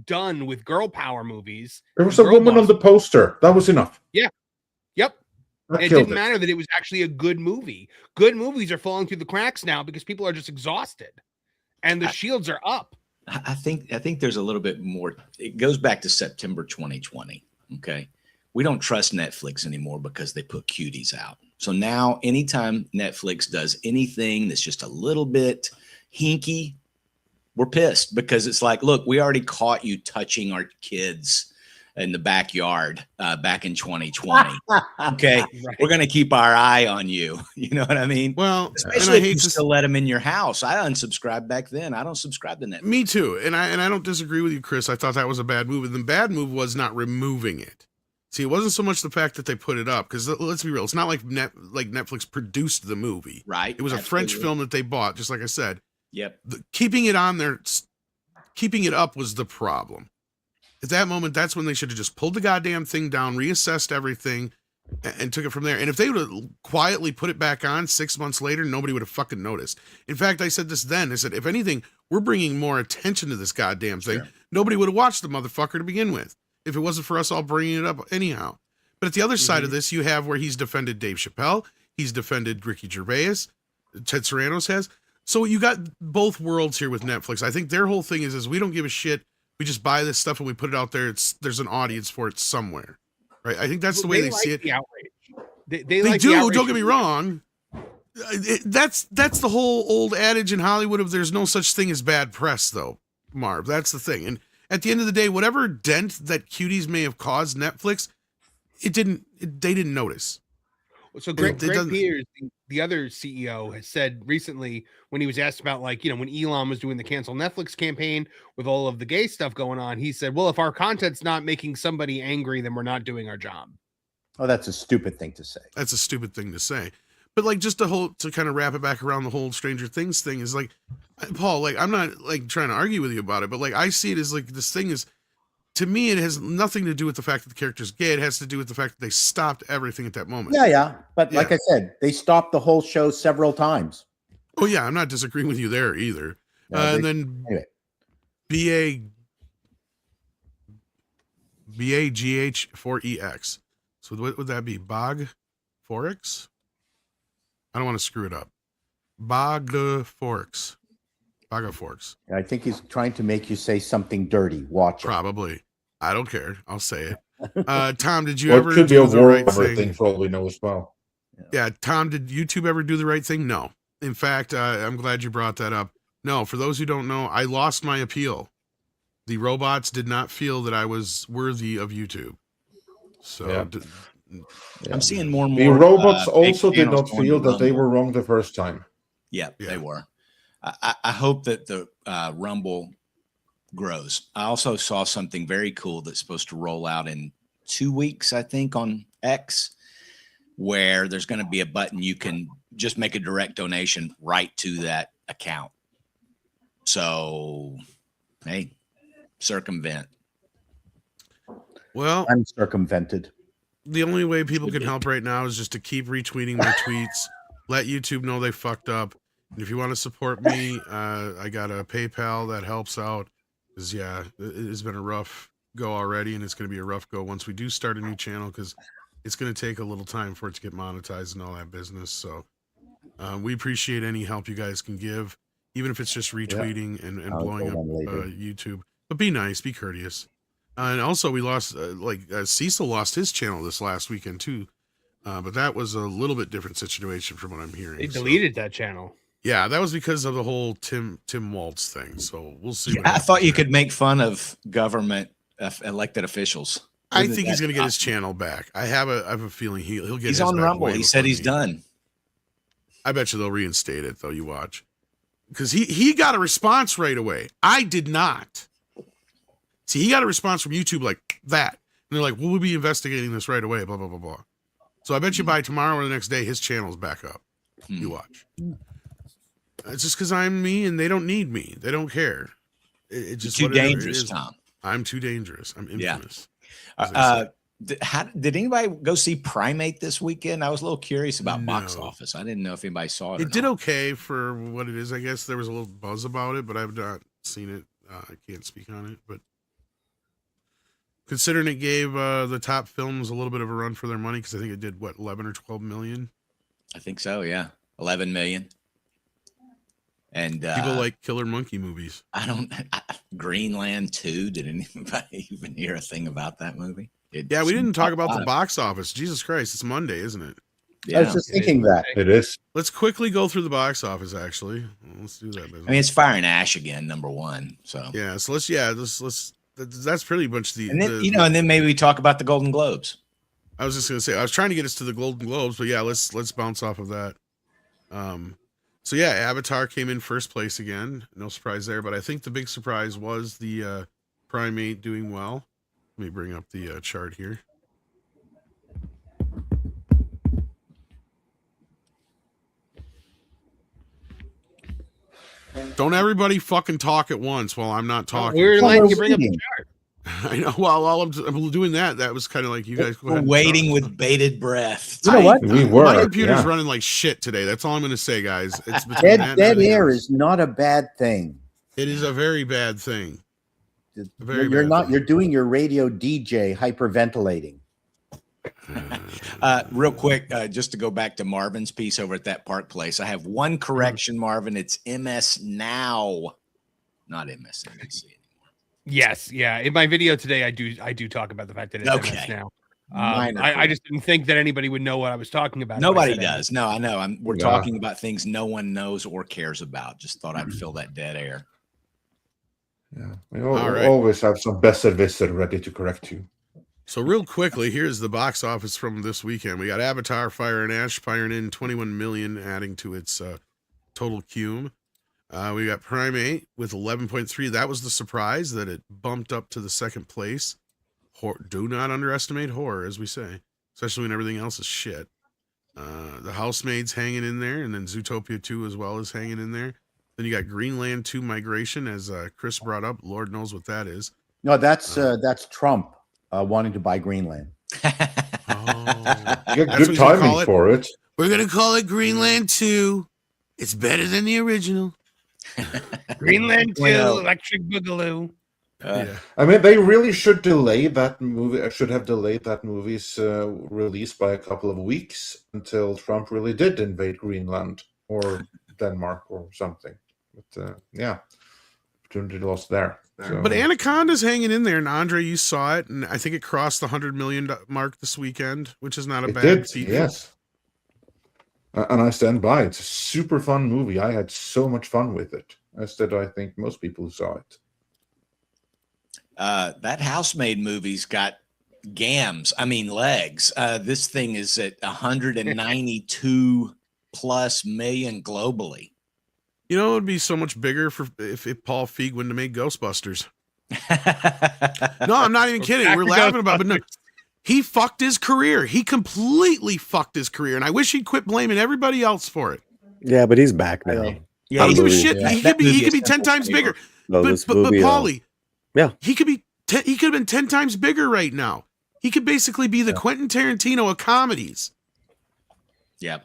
done with girl power movies. There was a girl woman on boss- the poster. That was enough. Yep. That It killed didn't matter that it was actually a good movie. Good movies are falling through the cracks now because people are just exhausted. And the shields are up. I think there's a little bit more. It goes back to September 2020. Okay. We don't trust Netflix anymore because they put cuties out. So now anytime Netflix does anything that's just a little bit hinky, we're pissed because it's like, look, we already caught you touching our kids in the backyard back in 2020. Okay. Right. We're going to keep our eye on you. You know what I mean? Well, and Especially I if you hate to still let them in your house. I unsubscribed back then. I don't subscribe to Netflix. Me too, and I don't disagree with you, Chris. I thought that was a bad move, and the bad move was not removing it. See, it wasn't so much the fact that they put it up, because let's be real, it's not like Netflix produced the movie. Right. It was a French Absolutely. film that they bought, just like I said. Yep. Keeping it on there, keeping it up was the problem. At that moment, that's when they should have just pulled the goddamn thing down, reassessed everything, and took it from there. And if they would have quietly put it back on 6 months later, nobody would have fucking noticed. In fact, I said this then. I said, if anything, we're bringing more attention to this goddamn thing. Sure. Nobody would have watched the motherfucker to begin with if it wasn't for us all bringing it up anyhow. But at the other side of this, you have where he's defended Dave Chappelle. He's defended Ricky Gervais. Ted Sarandos has. So you got both worlds here with Netflix. I think their whole thing is we don't give a shit. We just buy this stuff and we put it out there. There's an audience for it somewhere, right? I think that's the way they see it. The outrage. They They like do. the outrage Don't get me from- wrong. That's the whole old adage in Hollywood of there's no such thing as bad press, though, Marv. That's the thing. And at the end of the day, whatever dent that Cuties may have caused Netflix, they didn't notice. So Greg doesn't- Peters, the other CEO, has said recently when he was asked about, like, when Elon was doing the cancel Netflix campaign with all of the gay stuff going on, he said, well, if our content's not making somebody angry, then we're not doing our job. Oh, that's a stupid thing to say. That's a stupid thing to say. But like, just to kind of wrap it back around the whole Stranger Things thing is like, Paul, like, I'm not like trying to argue with you about it, but like, I see it as like, this thing is, to me, it has nothing to do with the fact that the character's gay. It has to do with the fact that they stopped everything at that moment. Yeah. But like I said, they stopped the whole show several times. Oh yeah, I'm not disagreeing with you there either. And then anyway. BAGH4EX. So what would that be? Bog Forex? I don't want to screw it up. Forex. I think he's trying to make you say something dirty. Watch it. Probably. I don't care. I'll say it. Tom, did you Or ever it could be a do the right Warhammer thing? for all we know as well. Yeah, Tom, did YouTube ever do the right thing? No. In fact, I'm glad you brought that up. No, for those who don't know, I lost my appeal. The robots did not feel that I was worthy of YouTube. So Yeah. I'm seeing more and The more. robots big also did channels not going feel to that they Rumble. were wrong the first time. Yeah, Yeah. they were. I hope that the Rumble grows. I also saw something very cool that's supposed to roll out in 2 weeks, I think, on X, where there's going to be a button you can just make a direct donation right to that account. So, hey, circumvent. Well, I'm circumvented. the only way people can help right now is just to keep retweeting my tweets, let YouTube know they fucked up. And if you want to support me, I got a PayPal that helps out. Because, yeah, it has been a rough go already, and it's going to be a rough go once we do start a new channel, because it's going to take a little time for it to get monetized and all that business. So we appreciate any help you guys can give, even if it's just retweeting and blowing up YouTube. But be nice, be courteous. And also, we lost, Cecil lost his channel this last weekend, too. But that was a little bit different situation from what I'm hearing. They deleted that channel. Yeah, that was because of the whole Tim Waltz thing. So we'll see. Yeah, I thought you could make fun of government elected officials. I think he's going to get his channel back. I have a feeling he'll get. He's his on back Rumble. way He said before he's me. done. I bet you they'll reinstate it though. You watch, because he got a response right away. I did not. See, he got a response from YouTube like that, and they're like, "We'll be investigating this right away." Blah blah blah blah. So I bet you by tomorrow or the next day, his channel's back up. You watch. It's just because I'm me and they don't need me. They don't care. It's just too whatever it dangerous, is. Tom. I'm too dangerous. I'm Yeah. infamous. as they say. Did anybody go see Primate this weekend? I was a little curious about box No. office. I didn't know if anybody saw it. It did okay for what it is. I guess there was a little buzz about it, but I've not seen it. I can't speak on it. But considering it gave the top films a little bit of a run for their money, because I think it did what, 11 or 12 million. I think so. Yeah, 11 million. And People like killer monkey movies. Greenland 2. Did anybody even hear a thing about that movie? Yeah, we didn't talk about the box office. Jesus Christ, it's Monday, isn't it? I was just thinking that. It is. Let's quickly go through the box office. Actually, let's do that. Business. I mean, it's Fire and Ash again, #1. So yeah, so let's. That's pretty much the. And then and then maybe we talk about the Golden Globes. I was just gonna say I was trying to get us to the Golden Globes, but yeah, let's bounce off of that. So yeah, Avatar came in first place again. No surprise there, but I think the big surprise was the Primate doing well. Let me bring up the chart here. Don't everybody fucking talk at once while I'm not talking. We're letting you bring up the reading. chart. I know. While I'm doing that, that was kind of like you guys go ahead We're and waiting talk. with bated breath. You know what? We were. My computer's yeah. running like shit today. That's all I'm going to say, guys. It's between that Dead, and dead everything air else. is not a bad thing. It is a very bad thing. Very You're bad not. thing. You're doing your radio DJ hyperventilating. Real quick, just to go back to Marvin's piece over at that Park Place, I have one correction, Marvin. It's MS Now, not MSNBC. Yes, yeah. In my video today, I do talk about the fact that it's Okay. MS now. Minor I just didn't think that anybody would know what I was talking about. if I Nobody said does. No, I know. We're Yeah. talking about things no one knows or cares about. Just thought I'd fill that dead air. Yeah. We All right. always have some besserwisser ready to correct you. So real quickly, here's the box office from this weekend. We got Avatar: Fire and Ash firing in 21 million, adding to its total cume. We got Primate with 11.3. That was the surprise that it bumped up to the second place. Do not underestimate horror, as we say, especially when everything else is shit. The Housemaid's hanging in there, and then Zootopia 2 as well is hanging in there. Then you got Greenland 2 Migration, as Chris brought up. Lord knows what that is. No, that's Trump wanting to buy Greenland. Oh, You That's got what good he's gonna call timing it? for it. We're gonna call it Greenland 2. It's better than the original. Greenland 2, Well, Electric Boogaloo. Yeah. I mean, they really should delay that movie. Should have delayed that movie's release by a couple of weeks until Trump really did invade Greenland or Denmark or something. But yeah, opportunity lost there. So, But Anaconda's hanging in there, and Andre, you saw it, and I think it crossed the $100 million mark this weekend, which is not a it bad did, feat. yes. And I stand by. It's a super fun movie. I had so much fun with it, as did I think most people who saw it. That Housemaid movie's got gams. I mean legs. This thing is at 192 plus million globally. You know, it would be so much bigger if Paul Feig wouldn't have made Ghostbusters. No, I'm not even kidding. Back We're to laughing about it, but no, Ghostbusters. he fucked his career. He completely fucked his career, and I wish he'd quit blaming everybody else for it. Yeah, but he's back now. Yeah, I don't give a movie. shit. Yeah, He that could be movie is 10 times simple bigger. No, But this but movie, Paulie, yeah. he could be. He could have been 10 times bigger right now. He could basically be the Quentin Tarantino of comedies Yeah.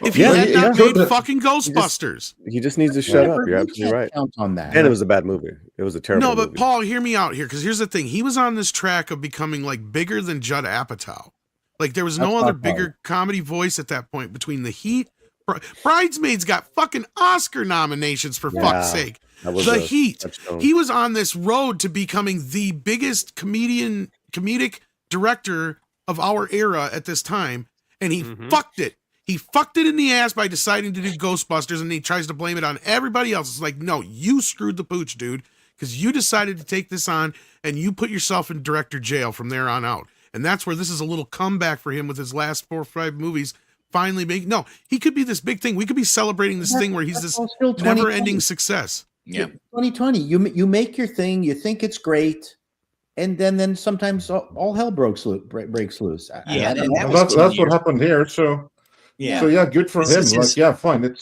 if Yeah, he had he not could made have. fucking Ghostbusters. He just needs to shut up. We You're can't absolutely right. count on that. And it was a bad movie. It was a terrible No, but movie. Paul, hear me out here, because here's the thing: he was on this track of becoming like bigger than Judd Apatow. Like there was no That's other not right. bigger comedy voice at that point. Between The Heat, Bridesmaids got fucking Oscar nominations for Yeah, fuck's sake. That was The a Heat. touchstone. He was on this road to becoming the biggest comedic director of our era at this time, and he fucked it. He fucked it in the ass by deciding to do Ghostbusters, and he tries to blame it on everybody else. It's like, no, you screwed the pooch, dude, because you decided to take this on, and you put yourself in director jail from there on out. And that's where this is a little comeback for him with his last 4 or 5 movies. Finally making he could be this big thing. We could be celebrating this thing where he's this That's still 2020. never-ending success. Yeah. 2020. You make your thing. You think it's great, and then sometimes all hell breaks loose. Yeah, I don't and know. that And was that's 10 what years. happened here. So Yeah. so yeah, good for This him. is Like his- yeah, fine.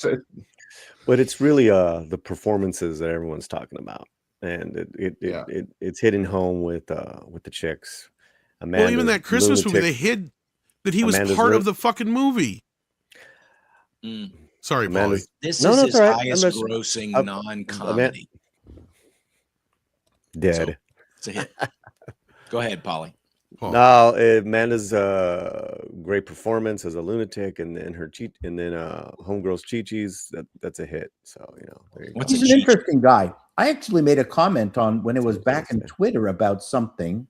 But it's really the performances that everyone's talking about, and it's hitting home with the chicks. Well, even that Christmas movie, they Lunatic. hid that he was Amanda's part Lu- of the fucking movie. Mm. Sorry, Paulie. Amanda's- This No, is no, his it's all right. highest I'm just- grossing I'm- non-comedy. dead. It's a hit. Go ahead, Polly. Paul. No, Amanda's great performance as a lunatic, and then Homegirl's Chi-Chi's, that's a hit. So there you What's go. He's a an cheat? interesting guy. I actually made a comment on when it was back in Twitter about something.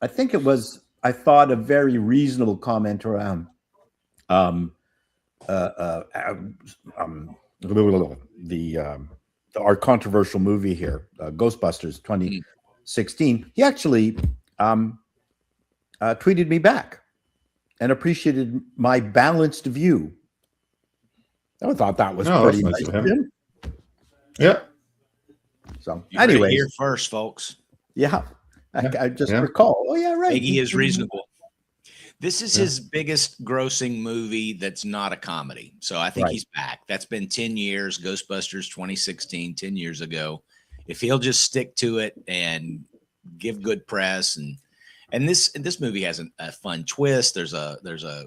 I think it was, I thought, a very reasonable comment around our controversial movie here, Ghostbusters 2016. He actually tweeted me back and appreciated my balanced view. I thought that was No, pretty that's nice nice of of him. him. Yeah. So, You heard it anyway, here first, folks. yeah, I just Yeah. recall. Oh yeah, right. Iggy is reasonable. This is his biggest grossing movie that's not a comedy. So I think Right. he's back. That's been 10 years. Ghostbusters 2016, 10 years ago. If he'll just stick to it and give good press and this movie has a fun twist. There's a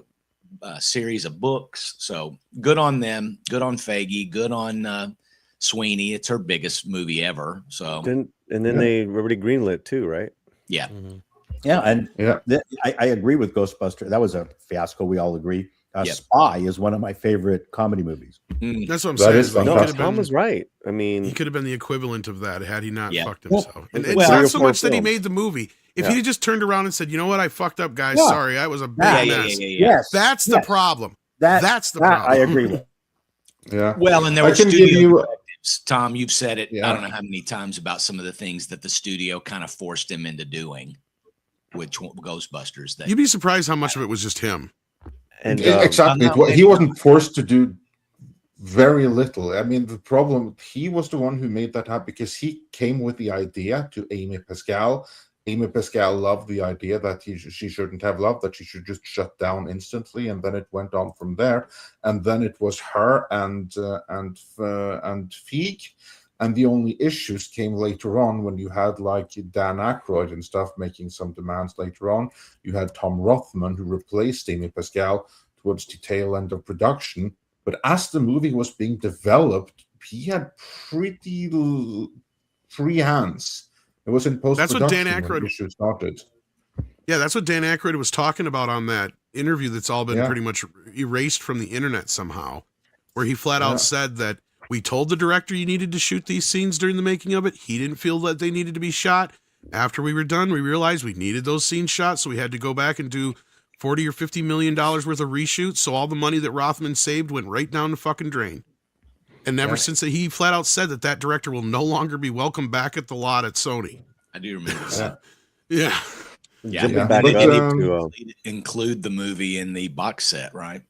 series of books. So good on them. Good on Feige. Good on Sweeney. It's her biggest movie ever. So Then Yeah. they already greenlit too, right? yeah. Yeah, and Yeah. I agree with Ghostbuster. That was a fiasco. We all agree. Yep. Spy is one of my favorite comedy movies. Mm. That's what I'm That saying. is He could No, have fantastic. Tom been- was right. I He mean, could have been the equivalent of that had he not Yeah. fucked Well, himself. And it's well- not 3 or so 4 much that he films. made the movie. If Yeah. he'd have just turned around and said, "You know what? I fucked up, guys. Yeah. Sorry, I was a big Yeah, mess." Yes, That's the yes. problem. That, That's the that problem. I agree with. Yeah. Well, and there I were can give studio you- directives. Tom, you've said it. Yeah. I don't know how many times about some of the things that the studio kind of forced him into doing. Ghostbusters. That You'd be surprised how much of it was just him. And Exactly. no, He wasn't forced to do very little. I mean, the problem, he was the one who made that happen because he came with the idea to Amy Pascal. Amy Pascal loved the idea that she shouldn't have loved, that she should just shut down instantly, and then it went on from there. And then it was her and Feig, and the only issues came later on when you had like Dan Aykroyd and stuff making some demands later on. You had Tom Rothman, who replaced Amy Pascal towards the tail end of production. But as the movie was being developed, he had pretty free hands. It was in post-production That's what Dan when Aykroyd issues started. Yeah, that's what Dan Aykroyd was talking about on that interview that's all been pretty much erased from the internet somehow, where he flat out said that we told the director you needed to shoot these scenes during the making of it. He didn't feel that they needed to be shot. After we were done, we realized we needed those scenes shot, so we had to go back and do $40 or $50 million worth of reshoots. So all the money that Rothman saved went right down the fucking drain. And ever since he flat out said that director will no longer be welcome back at the lot at Sony. I do remember that. Yeah. Jumping back They up did to include the movie in the box set, right?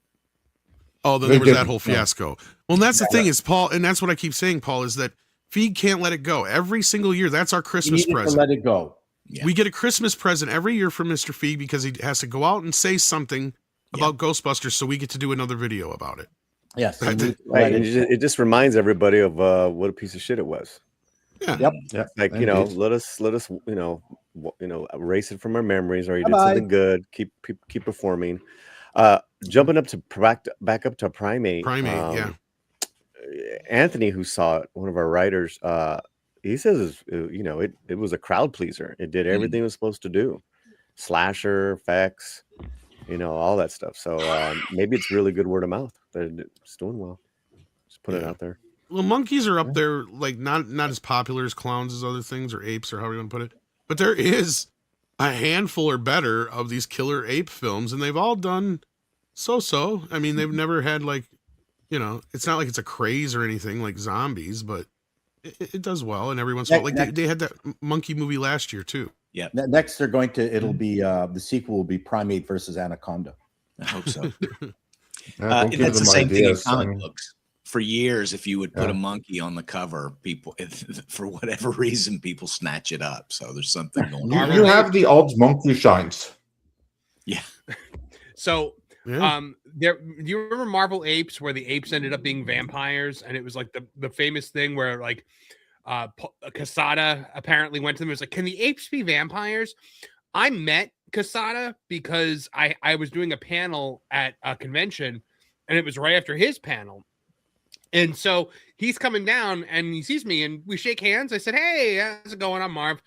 Oh, then They there was that didn't, whole no. fiasco. Well, and that's the thing is, Paul, and that's what I keep saying, Paul, is that Feig can't let it go. Every single year, that's our You Christmas needed to present. let it go. Yeah. We get a Christmas present every year from Mr. Feig because he has to go out and say something about Ghostbusters, so we get to do another video about it. Yes. I you think- need to let it go. it just reminds everybody of what a piece of shit it was. Yep. Like, Indeed. let us erase it from our memories, or you did Bye-bye. something good. Keep performing. Jumping up to back up to Primate. Primate, Anthony, who saw it, one of our writers, he says it was a crowd pleaser. It did everything it was supposed to do. Slasher effects, all that stuff. So maybe it's really good word of mouth that it's doing well. Just put it out there. Well, monkeys are up there, like not as popular as clowns as other things, or apes, or however you want to put it. But there is a handful or better of these killer ape films, and they've all done so-so. I mean, they've never had it's not like it's a craze or anything like zombies, but it does well. And every once in a while, like they had that monkey movie last year too. Yeah. Next, it'll be the sequel will be Primate versus Anaconda. I hope so. Don't give That's the them same thing in ideas. comic books. For years, if you would put a monkey on the cover, people, for whatever reason, people snatch it up. So there's something going on. You have the odd monkey shines. Yeah. So, Yeah. do you remember Marvel Apes, where the apes ended up being vampires, and it was like the famous thing where like Casada apparently went to them and was like, "Can the apes be vampires?" I met Casada because I was doing a panel at a convention, and it was right after his panel. And so he's coming down and he sees me and we shake hands. I said, "Hey, how's it going? I'm Marv.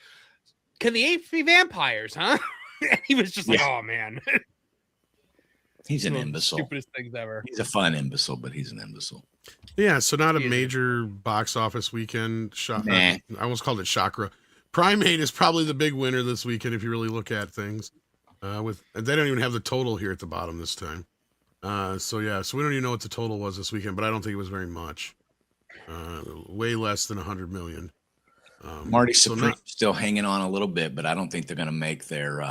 Can the apes be vampires, huh?" And he was just like, "Oh man." He's an One of the imbecile. Stupidest things ever. He's a fun imbecile, but he's an imbecile. Yeah, so not a Easy. major box office weekend shot. Nah. I almost called it Chakra. Primate is probably the big winner this weekend if you really look at things. They don't even have the total here at the bottom this time. So we don't even know what the total was this weekend, but I don't think it was very much. Way less than 100 million. Marty so Supreme not- still hanging on a little bit, but I don't think they're going to make their.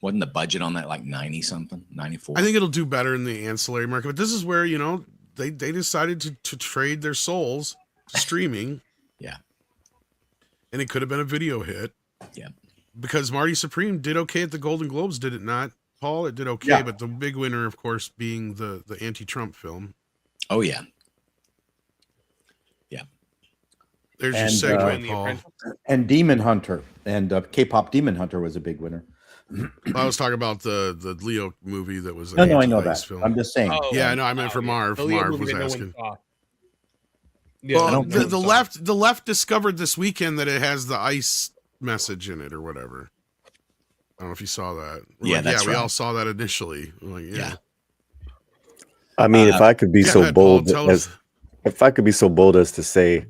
Wasn't the budget on that like 90 something, 94? I think it'll do better in the ancillary market, but this is where they decided to trade their souls to streaming. Yeah. And it could have been a video hit. Yeah. Because Marty Supreme did okay at the Golden Globes, did it not, Paul? It did okay, Yeah. but the big winner, of course, being the anti-Trump film. Oh yeah. There's And, your segue, The Paul. Apprentice. And Demon Hunter and K-pop Demon Hunter was a big winner. I was talking about the Leo movie that was an No, I know anti-vice that. film. I'm just saying. Oh, Yeah, I know. I meant for Marv. The Leo Marv movie was that no one asking. saw. Yeah, Well, don't think the left discovered this weekend that it has the ICE message in it or whatever. I don't know if you saw that. Yeah, that's we right. all saw that initially. We're like, Yeah. I mean, if I could be go so ahead, Paul, bold tell us. if I could be so bold as to say,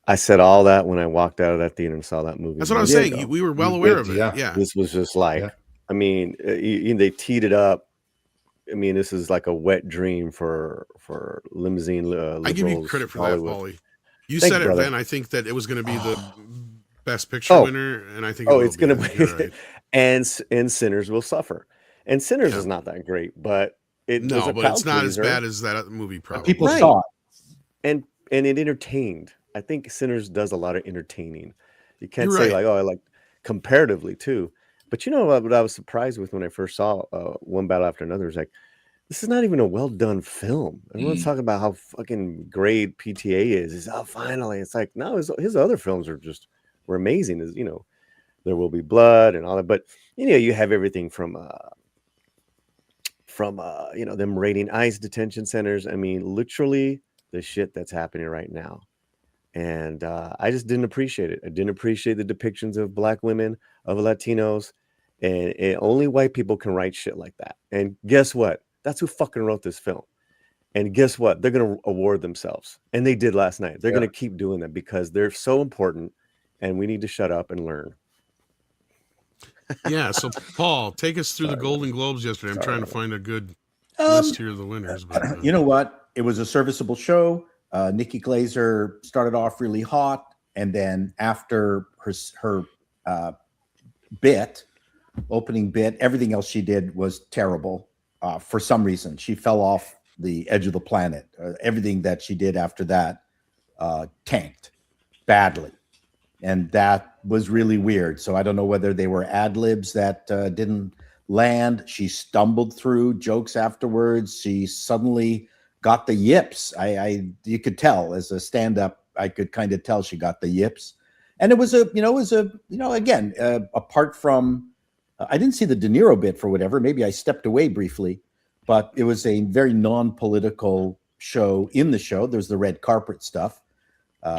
I said all that when I walked out of that theater and saw that movie. That's what I was a year saying. ago. We were well You aware did, of it. yeah. Yeah. This was just like, Yeah. I mean, they teed it up. I mean, this is like a wet dream for limousine. I give you liberals, credit for Hollywood. that, Paulie. You Thank said you, it brother. then. I think that it was going to be Best Picture Oh. winner, and I think it Oh, will it's gonna I be, think you're right. and Sinners will suffer, and Sinners Yeah. is not that great, but it was No, a but crowd it's not as pleaser, bad as that movie. Probably. People Right. saw it. and it entertained. I think Sinners does a lot of entertaining. You can't You're say right. like, oh, I like comparatively too. But you know what I was surprised with when I first saw One Battle After Another is like, this is not even a well done film. Everyone's talking about how fucking great PTA is. Oh, finally, it's like no, his other films were amazing. Is There Will Be Blood and all that, but you have everything from them raiding ICE detention centers. I mean, literally the shit that's happening right now. And I just didn't appreciate it. I didn't appreciate the depictions of Black women, of Latinos, and only white people can write shit like that. And guess what? That's who fucking wrote this film. And guess what? They're going to award themselves. And they did last night. They're going to keep doing that because they're so important and we need to shut up and learn. Yeah. So, Paul, take us through the Golden Globes yesterday. I'm trying to find a good list here of the winners. But You know what? It was a serviceable show. Nikki Glaser started off really hot, and then after her opening bit, everything else she did was terrible. For some reason, she fell off the edge of the planet. Everything that she did after that tanked badly, and that was really weird. So I don't know whether they were ad libs that didn't land. She stumbled through jokes afterwards. She suddenly got the yips. You could tell as a stand-up, I could kind of tell she got the yips. And it was again, apart from, I didn't see the De Niro bit for whatever, maybe I stepped away briefly, but it was a very non-political show in the show. There's the red carpet stuff.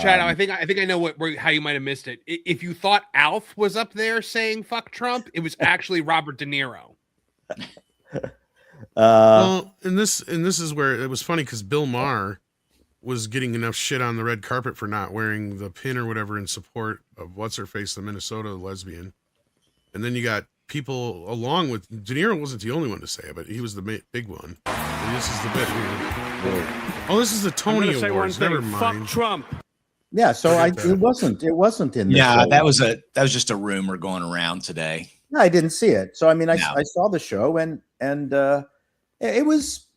Chad, I think I know how you might have missed it. If you thought Alf was up there saying "fuck Trump," it was actually Robert De Niro. well, and this is where it was funny because Bill Maher was getting enough shit on the red carpet for not wearing the pin or whatever in support of what's her face, the Minnesota lesbian, and then you got people along with De Niro wasn't the only one to say it, but he was the big one. And this is the bit. Oh, this is the Tony Awards. Never mind. Fuck Trump. Yeah, so it wasn't in the Yeah, show. that was just a rumor going around today. No, I didn't see it. So I mean, I No. saw the show and it was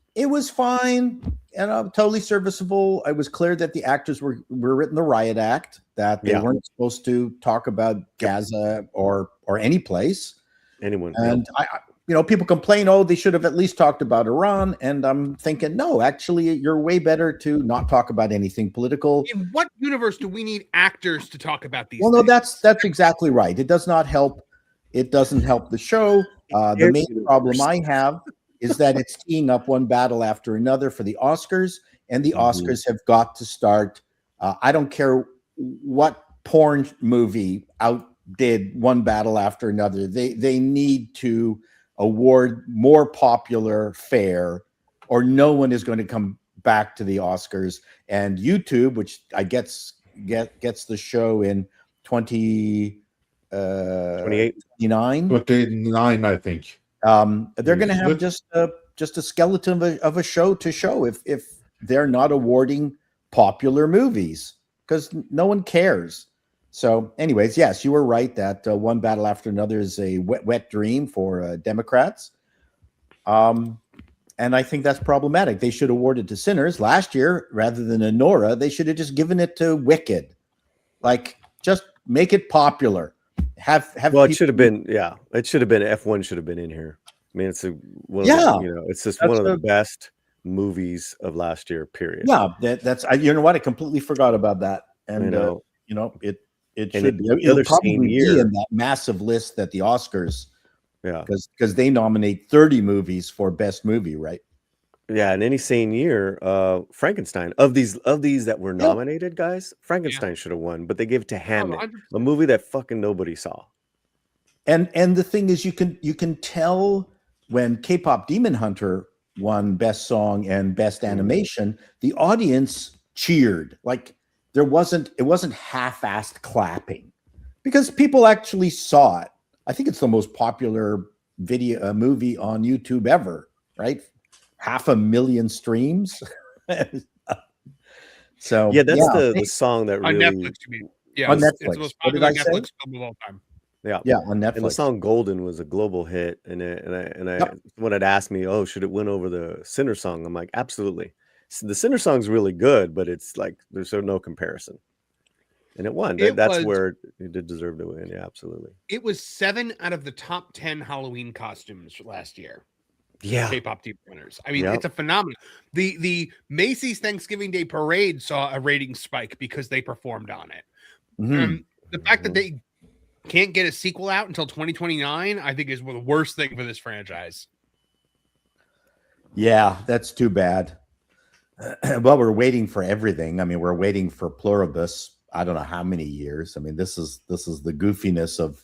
fine and totally serviceable. It was clear that the actors were written the riot act, that they weren't supposed to talk about Gaza or any place. Anyone. And people complain, oh, they should have at least talked about Iran. And I'm thinking, no, actually, you're way better to not talk about anything political. In what universe do we need actors to talk about these? Well, no, things? that's exactly right. It does not help. It doesn't help the show. The main problem I have is that it's teeing up one battle after another for the Oscars, and the Oscars have got to start. I don't care what porn movie outdid one battle after another. They need to award more popular fare, or no one is going to come back to the Oscars. And YouTube, which I guess gets the show in 28. 29, I think. they're going to have just a skeleton of a show to show if they're not awarding popular movies, because no one cares. So anyways, yes, you were right that one battle after another is a wet dream for Democrats. And I think that's problematic. They should award it to Sinners last year rather than Anora. They should have just given it to Wicked. Like, just make it popular. Well, it should have been, it should have been, F1 should have been in here. I mean, it's it's just one of the best movies of last year, period. Yeah, that's you know what, I completely forgot about that. And it should be. It'll probably be in that massive list that the Oscars, because they nominate 30 movies for best movie, right? Yeah, in any sane year, Frankenstein of these that were nominated, guys, Frankenstein should have won, but they gave it to Hamnet, a movie that fucking nobody saw. And the thing is, you can tell when K-pop Demon Hunter won best song and best animation, the audience cheered. Like it wasn't half-assed clapping, because people actually saw it. I think it's the most popular movie on YouTube ever, right? 500,000 streams. So yeah, that's the song that really, on Netflix, you mean? Yeah, On it's Netflix. the most What did popular I say? Netflix film of all time. Yeah. Yeah, on And the Netflix. song "Golden" was a global hit, someone had asked me, "Oh, should it win over the Sinner song?" I'm like, absolutely. The Sinner song's really good, but it's like there's no comparison, and it won. That's where it did deserve to win. Yeah, absolutely. It was 7 out of the top 10 Halloween costumes last year. Yeah, K-pop TV winners. I mean, Yep. it's a phenomenon. The Macy's Thanksgiving Day Parade saw a rating spike because they performed on it. Mhm. The fact that they can't get a sequel out until 2029, I think, is the worst thing for this franchise. Yeah, that's too bad. Well, we're waiting for everything. I mean, we're waiting for Pluribus. I don't know how many years. I mean, this is the goofiness of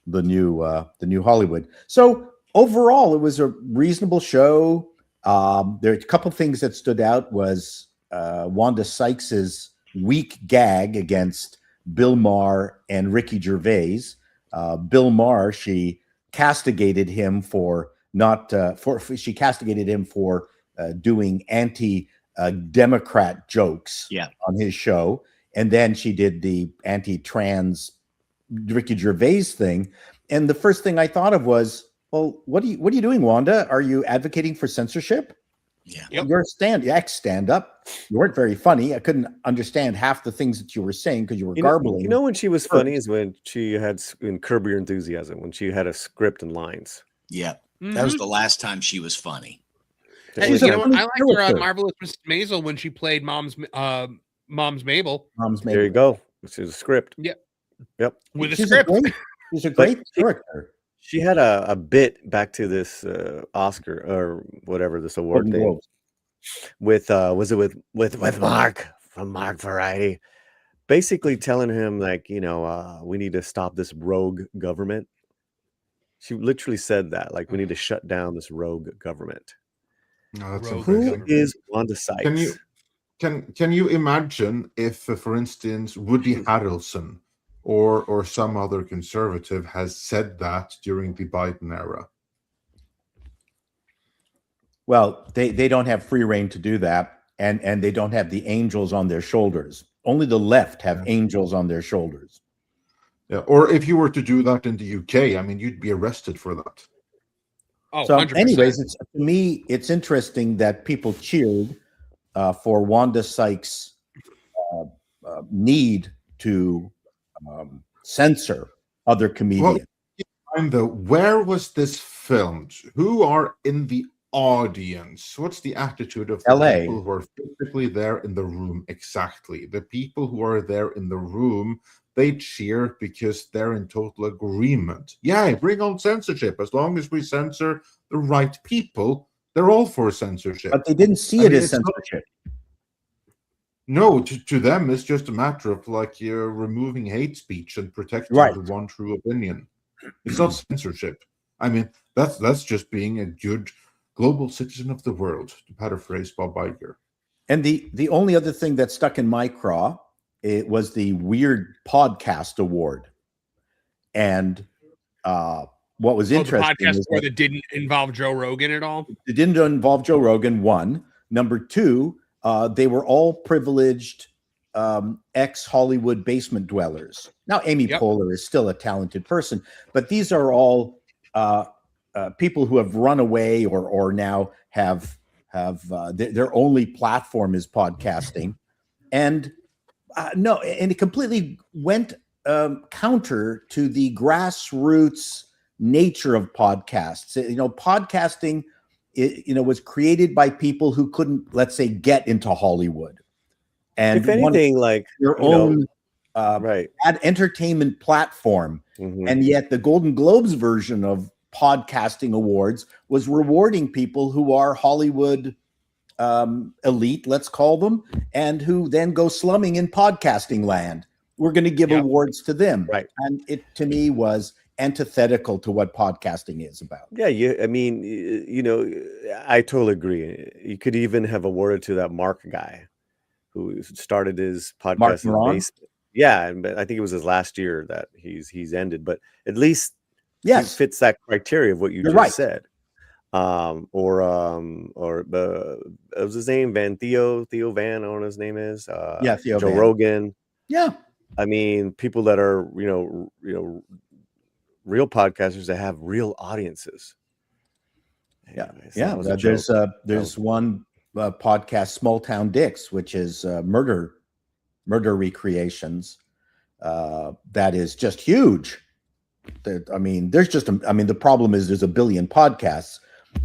the new Hollywood. So overall, it was a reasonable show. There are a couple things that stood out. Was Wanda Sykes's weak gag against Bill Maher and Ricky Gervais. Bill Maher, she castigated him for doing anti-Democrat jokes on his show, and then she did the anti-trans Ricky Gervais thing. And the first thing I thought of was, well, what are you doing, Wanda? Are you advocating for censorship? Yeah. Yep. Your stand up. You weren't very funny. I couldn't understand half the things that you were saying because you were garbling. You know when she was funny is when she had in Curb Your Enthusiasm, when she had a script and lines. Yeah. That was the last time she was funny. Hey, She's you a know what? funny I liked her on character. Marvelous Mrs. Maisel when she played Mom's Mabel. Mom's There you go. This is a script. Yep. Yep. With a She's script. She's a great character. She had a bit back to this Oscar or whatever this award Golden thing Globes. with was it with Mark from Mark Variety, basically telling him like, we need to stop this rogue government. She literally said that, like, we need to shut down this rogue government. No, that's Rogue Who impressive. is Wanda Sykes? Can you imagine if, for instance, Woody Harrelson or some other conservative has said that during the Biden era? Well, they don't have free reign to do that, and they don't have the angels on their shoulders. Only the left have angels on their shoulders. Yeah. Or if you were to do that in the UK, I mean, you'd be arrested for that. Oh, So, 100%. anyways, to me, it's interesting that people cheered for Wanda Sykes' need to censor other comedians. And where was this filmed? Who are in the audience? What's the attitude of the LA. people who are physically there in the room? Exactly. The people who are there in the room, they cheer because they're in total agreement. Yeah, bring on censorship. As long as we censor the right people, they're all for censorship. But they didn't see I it mean, as it's not- censorship. No, to them, it's just a matter of like you're removing hate speech and protecting Right. the one true opinion. It's not censorship. I mean, that's just being a good global citizen of the world, to paraphrase Bob Iger. And the only other thing that stuck in my craw, it was the Weird Podcast Award. And what was The interesting podcast is where that that didn't involve Joe Rogan at all. it didn't involve Joe Rogan, one. Number two, they were all privileged ex-Hollywood basement dwellers. Now, Amy Yep. Poehler is still a talented person, but these are all people who have run away or now have their only platform is podcasting, and it completely went counter to the grassroots nature of podcasts. Podcasting, was created by people who couldn't, let's say, get into Hollywood, and If anything, like their own right. entertainment platform. Mhm. And yet the Golden Globes version of podcasting awards was rewarding people who are Hollywood elite, let's call them, and who then go slumming in podcasting land. We're going to give Yep. awards to them. Right. And it, to me, was antithetical to what podcasting is about. Yeah, I mean, I totally agree. You could even have awarded to that Mark guy who started his Mark podcast in the Maron? basement. Yeah, but I think it was his last year that he's ended. But at least Yes. it fits that criteria of what you You're just right. said. Or what was his name? Theo Van, I don't know what his name is. Yeah, Theo Joe Van. Rogan. Yeah. I mean, people that are, real podcasters that have real audiences. Yeah, Anyways, yeah. that was a joke. There's one podcast, Small Town Dicks, which is murder recreations. That is just huge. I mean, the problem is there's a billion podcasts,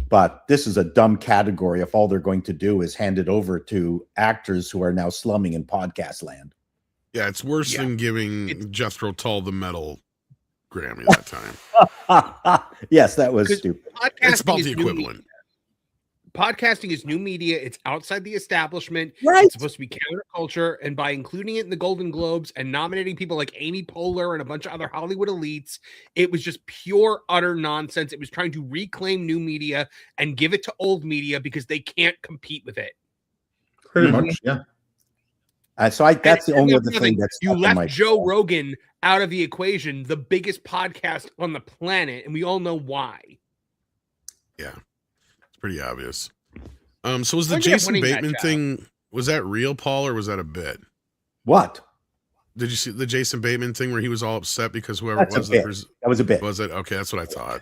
but this is a dumb category if all they're going to do is hand it over to actors who are now slumming in podcast land. Yeah, it's worse Yeah. than giving Jethro Tull the medal Grammy that time. Yes, that was 'Cause stupid. It's about is the new equivalent. media. Podcasting is new media. It's outside the establishment. Right. It's supposed to be counterculture. And by including it in the Golden Globes and nominating people like Amy Poehler and a bunch of other Hollywood elites, it was just pure, utter nonsense. It was trying to reclaim new media and give it to old media because they can't compete with it. Pretty Mhm. much, yeah. That's the only other thing that's you stuck in left my Joe Rogan out of the equation, the biggest podcast on the planet, and we all know why. Yeah, it's pretty obvious. So was the Why'd you end up Jason winning that Bateman job? thing? Was that real, Paul, or was that a bit? What? Did you see the Jason Bateman thing where he was all upset because whoever That's it was a bit. That was a bit. was it? Okay, that's what I thought.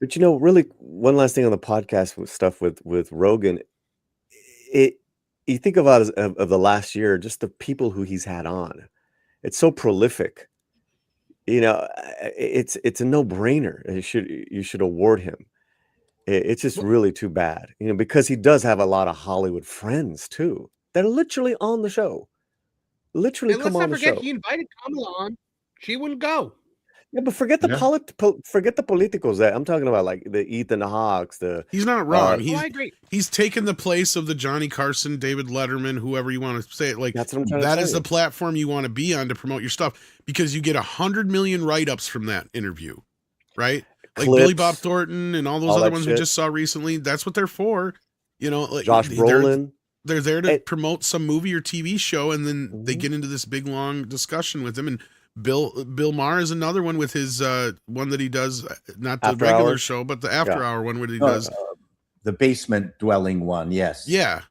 But really, one last thing on the podcast with stuff with Rogan. You think about of the last year, just the people who he's had on. It's so prolific. It's a no-brainer. You should award him. It's just really too bad, because he does have a lot of Hollywood friends too that are literally on the show. Literally And come let's on not the forget, show. he invited Kamala on. She wouldn't go. Yeah, but forget the Yeah. forget the politicals. That I'm talking about, like the Ethan Hawks. He's not wrong. Oh, I agree. He's taken the place of the Johnny Carson, David Letterman, whoever you want to say it. Like That's what I'm trying to that tell is you. the platform you want to be on to promote your stuff because you get 100 million write-ups from that interview, right? Like Clips, Billy Bob Thornton and all those all other that ones we shit. just saw recently. That's what they're for. Like Josh Brolin. They're there to And- promote some movie or TV show, and then they Mhm. get into this big long discussion with him. And Bill Maher is another one with his one that he does, not the After regular Hours? show, but the after hour one where he No, does. the basement dwelling one. Yes. Yeah,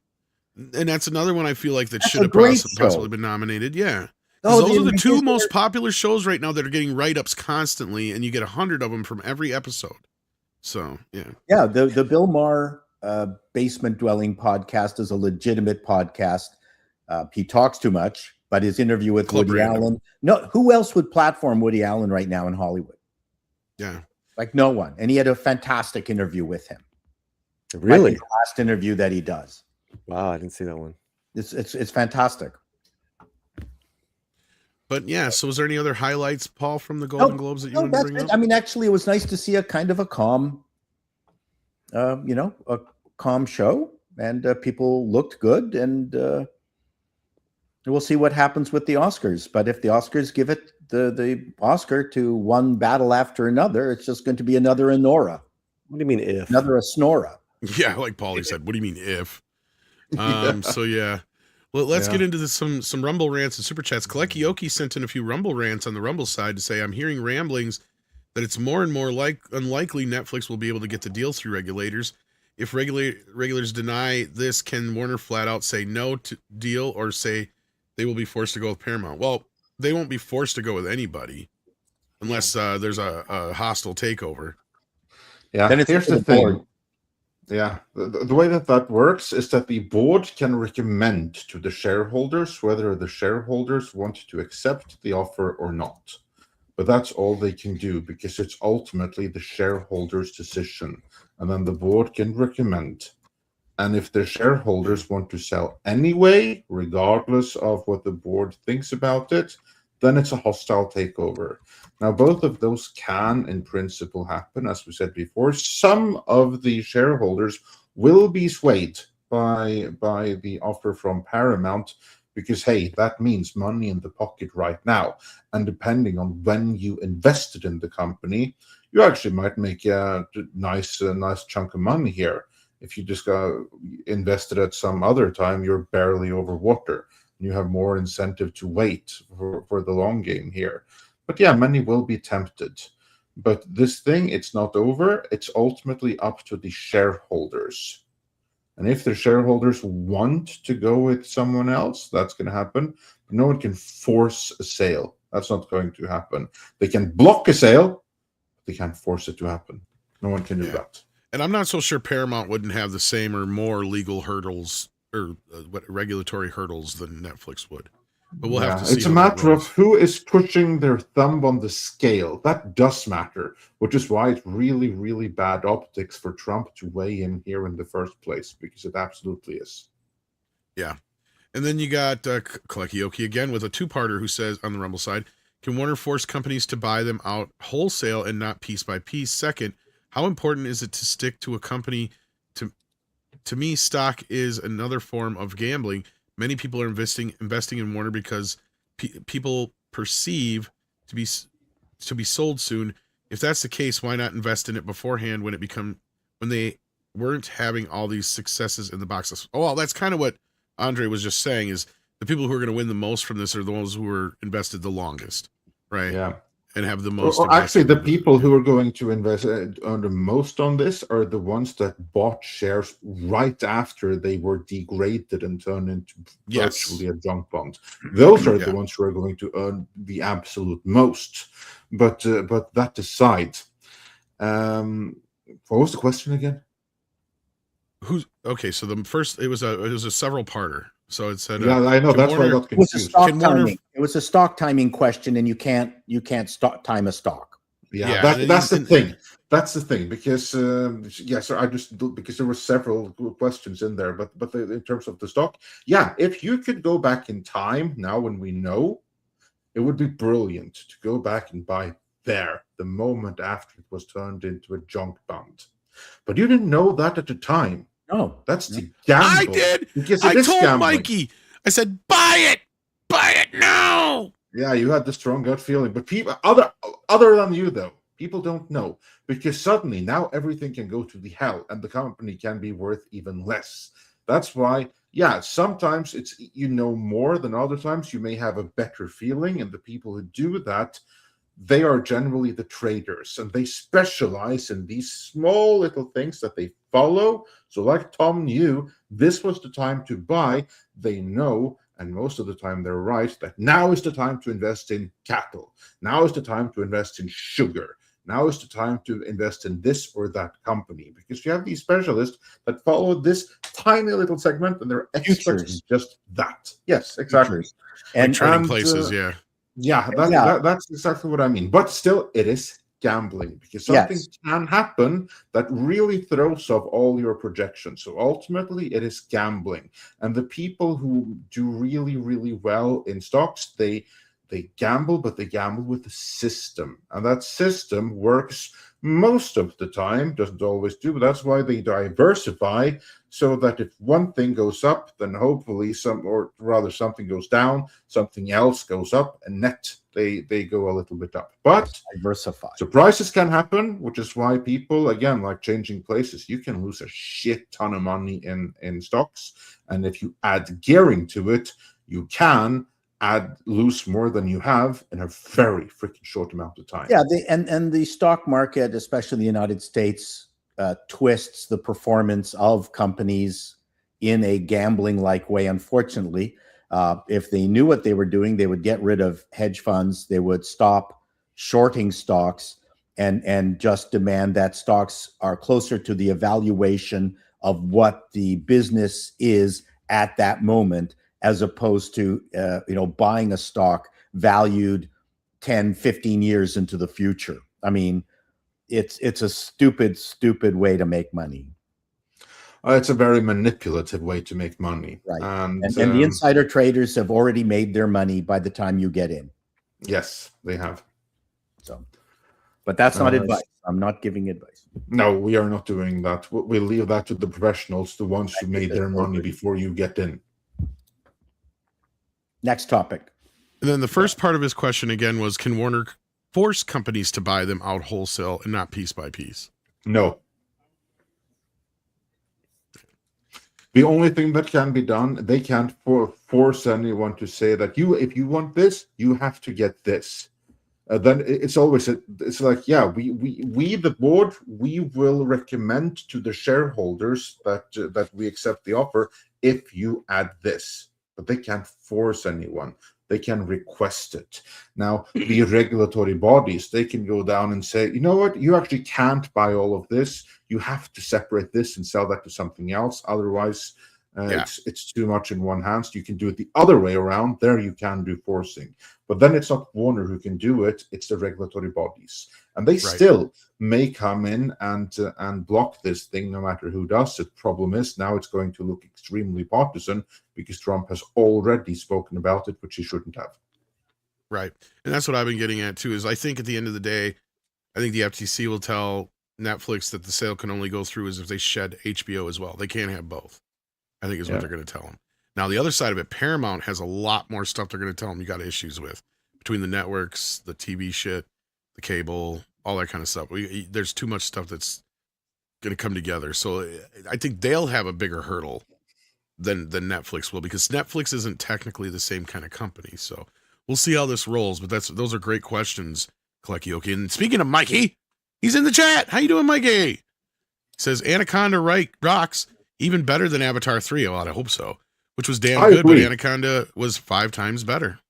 and that's another one I feel like that That's should a have great possibly show. been nominated. Yeah. 'Cause Oh, those are the two original- most popular shows right now that are getting write-ups constantly, and you get 100 of them from every episode. So yeah, Yeah, the Bill Maher basement dwelling podcast is a legitimate podcast. He talks too much, but his interview with Club Woody Random. Allen. No, who else would platform Woody Allen right now in Hollywood? yeah. Like no one. And he had a fantastic interview with him. Might be Really? the last interview that he does. Wow, I didn't see that one. It's fantastic. But yeah, so was there any other highlights, Paul, from the Golden Globes that you No, want to that's bring it. up? I mean, actually, it was nice to see a kind of a calm, a calm show, and people looked good. And we'll see what happens with the Oscars. But if the Oscars give it the Oscar to one battle after another, it's just going to be another Anora, What do you mean if? another Asnora. Yeah, like Paulie said, what do you mean if? Yeah. So yeah. Well, let's Yeah. get into some Rumble rants and super chats. Kalekioki sent in a few Rumble rants on the Rumble side to say, I'm hearing ramblings that it's more and more unlikely Netflix will be able to get the deal through regulators. If regulators deny this, can Warner flat out say no to deal or say they will be forced to go with Paramount? Well, they won't be forced to go with anybody unless there's a hostile takeover. Yeah, Then it's here's up to the the thing. board. Yeah, the way that works is that the board can recommend to the shareholders whether the shareholders want to accept the offer or not. But that's all they can do because it's ultimately the shareholders' decision. And then the board can recommend. And if the shareholders want to sell anyway, regardless of what the board thinks about it, then it's a hostile takeover. Now, both of those can, in principle, happen. As we said before, some of the shareholders will be swayed by the offer from Paramount because, hey, that means money in the pocket right now. And depending on when you invested in the company, you actually might make a nice chunk of money here. If you just got invested at some other time, you're barely over water. You have more incentive to wait for the long game here. But yeah, many will be tempted. But this thing, it's not over. It's ultimately up to the shareholders. And if the shareholders want to go with someone else, that's going to happen. No one can force a sale. That's not going to happen. They can block a sale. They can't force it to happen. No one can do that. And I'm not so sure Paramount wouldn't have the same or more legal hurdles or regulatory hurdles than Netflix would. But we'll have to see. It's a matter of who is pushing their thumb on the scale. That does matter, which is why it's really, really bad optics for Trump to weigh in here in the first place, because it absolutely is. Yeah. And then you got Kalekioki again with a two-parter who says on the Rumble side, can Warner force companies to buy them out wholesale and not piece by piece? Second, how important is it to stick to a company? To me, stock is another form of gambling. Many people are investing in Warner because people perceive to be sold soon. If that's the case, why not invest in it beforehand when they weren't having all these successes in the box office? Oh, well, that's kind of what Andre was just saying, is the people who are going to win the most from this are the ones who are invested the longest, right? Yeah. And have the most. Or actually, the people who are going to invest on the most on this are the ones that bought shares right after they were degraded and turned into virtually a junk bond. Those are the ones who are going to earn the absolute most. But that aside, what was the question again? Okay? So the first, it was a several parter. So it said, yeah, I know that's why I got confused. It was a stock timing question, and you can't time a stock. That's the thing. That's the thing, because I just because there were several questions in there, but in terms of the stock, if you could go back in time now when we know, it would be brilliant to go back and buy the moment after it was turned into a junk bond. But you didn't know that at the time. No, that's the gamble. I did. Because I told Mikey, I said, buy it now. Yeah, you had the strong gut feeling, but people other than you though, people don't know, because suddenly now everything can go to the hell, and the company can be worth even less. That's why, sometimes it's more than other times. You may have a better feeling, and the people who do that, they are generally the traders, and they specialize in these small little things that they follow. So like Tom knew, this was the time to buy. They know, and most of the time they're right, that now is the time to invest in cattle. Now is the time to invest in sugar. Now is the time to invest in this or that company, because you have these specialists that follow this tiny little segment, and they're experts in just that. Yes, exactly. And trading places, that's exactly what I mean. But still, it is gambling, because something can happen that really throws off all your projections. So ultimately, it is gambling. And the people who do really, really well in stocks, they gamble, but they gamble with the system. And that system works most of the time, doesn't always do, but that's why they diversify, so that if one thing goes up, then hopefully something goes down, something else goes up, and net they go a little bit up. But diversify. Surprises can happen, which is why people, again, like changing places, you can lose a shit ton of money in stocks. And if you add gearing to it, you can lose more than you have in a very freaking short amount of time. Yeah, and the stock market, especially in the United States, twists the performance of companies in a gambling-like way. Unfortunately, if they knew what they were doing, they would get rid of hedge funds. They would stop shorting stocks and just demand that stocks are closer to the evaluation of what the business is at that moment, as opposed to buying a stock valued 10, 15 years into the future. I mean, it's a stupid way to make money. It's a very manipulative way to make money. Right. And the insider traders have already made their money by the time you get in. Yes, they have. So, but that's not advice. I'm not giving advice. No, we are not doing that. We'll leave that to the professionals, the ones who made their money before you get in. Next topic. And then the first part of his question again was, can Warner force companies to buy them out wholesale and not piece by piece? No. The only thing that can be done, they can't force anyone to say that if you want this, you have to get this. Then it's always it's like, we the board, we will recommend to the shareholders that we accept the offer if you add this. But they can't force anyone. they can request it. Now, the regulatory bodies, they can go down and say, you know what, you actually can't buy all of this. You have to separate this and sell that to something else. Otherwise, it's too much in one hand. So you can do it the other way around. There you can do forcing. But then it's not Warner who can do it. It's the regulatory bodies. And they still may come in and block this thing no matter who does it. Problem is, now it's going to look extremely partisan because Trump has already spoken about it, which he shouldn't have. Right. And that's what I've been getting at too, is I think at the end of the day, I think the FTC will tell Netflix that the sale can only go through as if they shed HBO as well. They can't have both, I think is what they're going to tell them. Now, the other side of it, Paramount has a lot more stuff they're going to tell them you got issues with, between the networks, the TV shit, the cable, all that kind of stuff. There's too much stuff that's going to come together. So I think they'll have a bigger hurdle than Netflix will, because Netflix isn't technically the same kind of company. So we'll see how this rolls. But those are great questions, Kalekioki. And speaking of Mikey, he's in the chat. How you doing, Mikey? He says Anaconda rocks even better than Avatar 3. Oh, I hope so. Which was damn good, but Anaconda was 5 times better.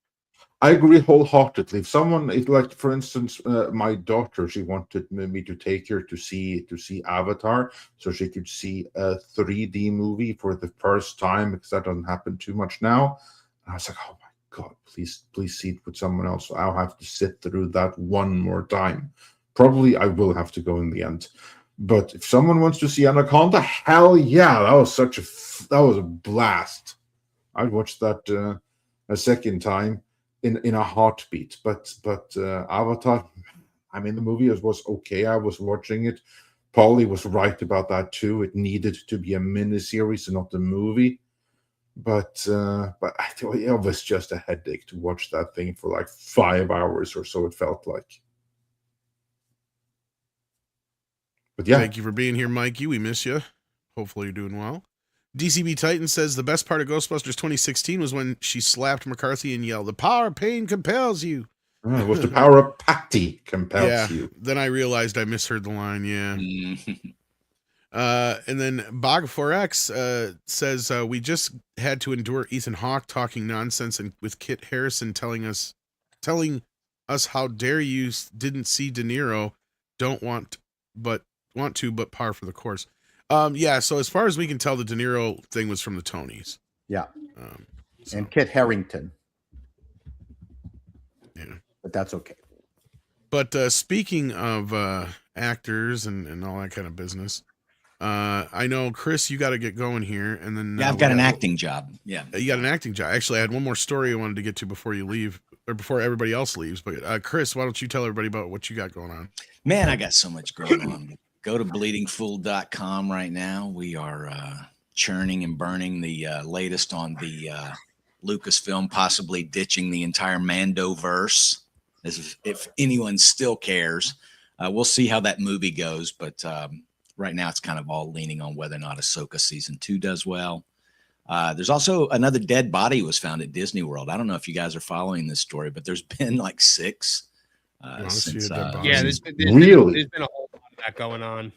I agree wholeheartedly. If someone, like for instance, my daughter, she wanted me to take her to see Avatar, so she could see a 3D movie for the first time, because that doesn't happen too much now. And I was like, oh my God, please see it with someone else. I'll have to sit through that one more time. Probably I will have to go in the end. But if someone wants to see Anaconda, hell yeah, that was a blast. I'd watch that a second time in a heartbeat. But Avatar, I mean, the movie was okay. I was watching it. Paulie was right about that too. It needed to be a miniseries and not a movie. But I thought it was just a headache to watch that thing for like 5 hours or so. It felt like. But yeah. Thank you for being here, Mikey. We miss you. Hopefully you're doing well. DCB Titan says the best part of Ghostbusters 2016 was when she slapped McCarthy and yelled, "The power of pain compels you." It was the power of Patty compels you. Then I realized I misheard the line. Yeah. And then Bog4X says we just had to endure Ethan Hawke talking nonsense and with Kit Harrison telling us how dare you didn't see De Niro, don't want to, but par for the course. Yeah, so as far as we can tell, the De Niro thing was from the Tonys. Yeah. And Kit Harington. Yeah. But that's okay. But speaking of actors and all that kind of business, I know, Chris, you got to get going here. And then I've got an acting job. Yeah. You got an acting job. Actually, I had one more story I wanted to get to before you leave, or before everybody else leaves. But Chris, why don't you tell everybody about what you got going on? Man, I got so much going on. Go to bleedingfool.com right now. We are churning and burning the latest on the Lucasfilm possibly ditching the entire Mandoverse, as if anyone still cares. We'll see how that movie goes, but right now it's kind of all leaning on whether or not Ahsoka season 2 does well. There's also another dead body was found at Disney World. I don't know if you guys are following this story, but there's been like 6 since. There's been a whole lot of that going on.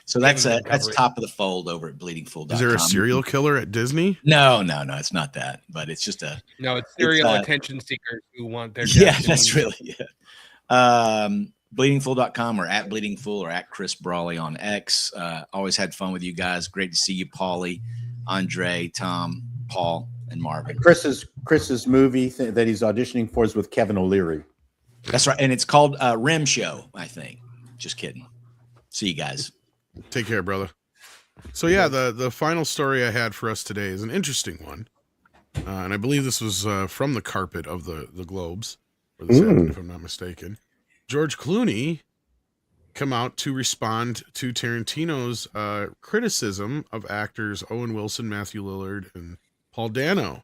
So that's top of the fold over at bleedingfool.com. Is there a serial killer at Disney? No, it's not that. But it's just it's serial attention seekers who want their that's really bleedingfool.com or at bleedingfool or at Chris Brawley on X. Always had fun with you guys. Great to see you, Paulie, Andre, Tom, Paul, and Marvin. Chris's movie that he's auditioning for is with Kevin O'Leary. That's right, and it's called Rim Show, I think. Just kidding. See you guys. Take care, brother. So yeah, the final story I had for us today is an interesting one, and I believe this was from the carpet of the Globes, or the Saturday, if I'm not mistaken. George Clooney come out to respond to Tarantino's criticism of actors Owen Wilson, Matthew Lillard, and Paul Dano.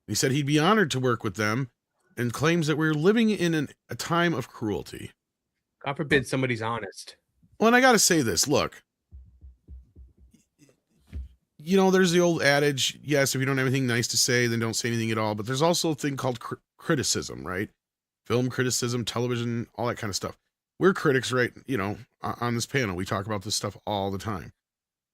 He said he'd be honored to work with them, and claims that we're living in a time of cruelty. God forbid somebody's honest. Well, and I got to say this. Look, there's the old adage, yes, if you don't have anything nice to say, then don't say anything at all. But there's also a thing called criticism, right? Film criticism, television, all that kind of stuff. We're critics, right? On this panel, we talk about this stuff all the time.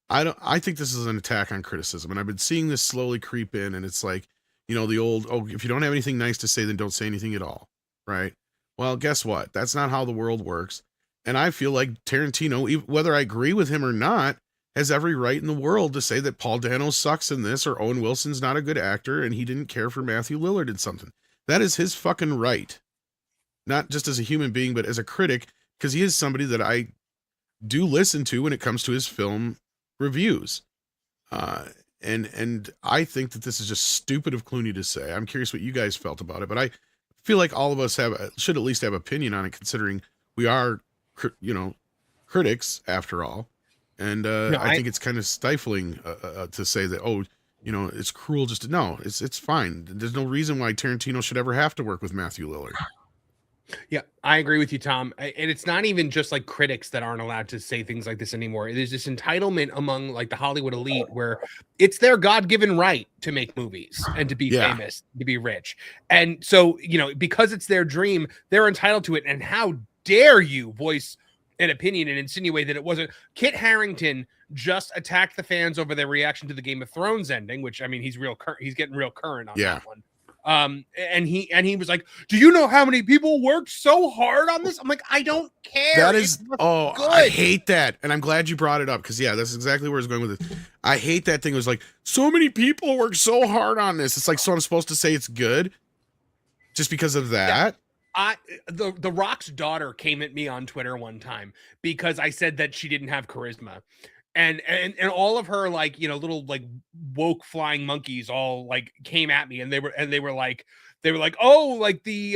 I think this is an attack on criticism, and I've been seeing this slowly creep in, and it's like, You know, the old, oh, if you don't have anything nice to say, then don't say anything at all, right? Well, guess what? That's not how the world works. And I feel like Tarantino, whether I agree with him or not, has every right in the world to say that Paul Dano sucks in this, or Owen Wilson's not a good actor and he didn't care for Matthew Lillard in something. That is his fucking right. Not just as a human being, but as a critic, because he is somebody that I do listen to when it comes to his film reviews. And I think that this is just stupid of Clooney to say. I'm curious what you guys felt about it, but I feel like all of us should at least have opinion on it, considering we are, critics after all. And I think it's kind of stifling to say that, oh, it's cruel just to, no, it's fine. There's no reason why Tarantino should ever have to work with Matthew Lillard. Yeah, I agree with you, Tom. And it's not even just like critics that aren't allowed to say things like this anymore. There's this entitlement among like the Hollywood elite where it's their God-given right to make movies and to be famous, to be rich. And so, because it's their dream, they're entitled to it. And how dare you voice an opinion and insinuate that it wasn't? Kit Harington just attacked the fans over their reaction to the Game of Thrones ending, which, I mean, he's getting real current on that one. And he was like, do you know how many people worked so hard on this? I'm like, I don't care. That is, I hate that. And I'm glad you brought it up, because that's exactly where I was going with it. I hate that thing. It was like, so many people worked so hard on this. It's like, so I'm supposed to say it's good just because of that? The Rock's daughter came at me on Twitter one time because I said that she didn't have charisma. And all of her little woke flying monkeys all came at me, and they were like, oh, like the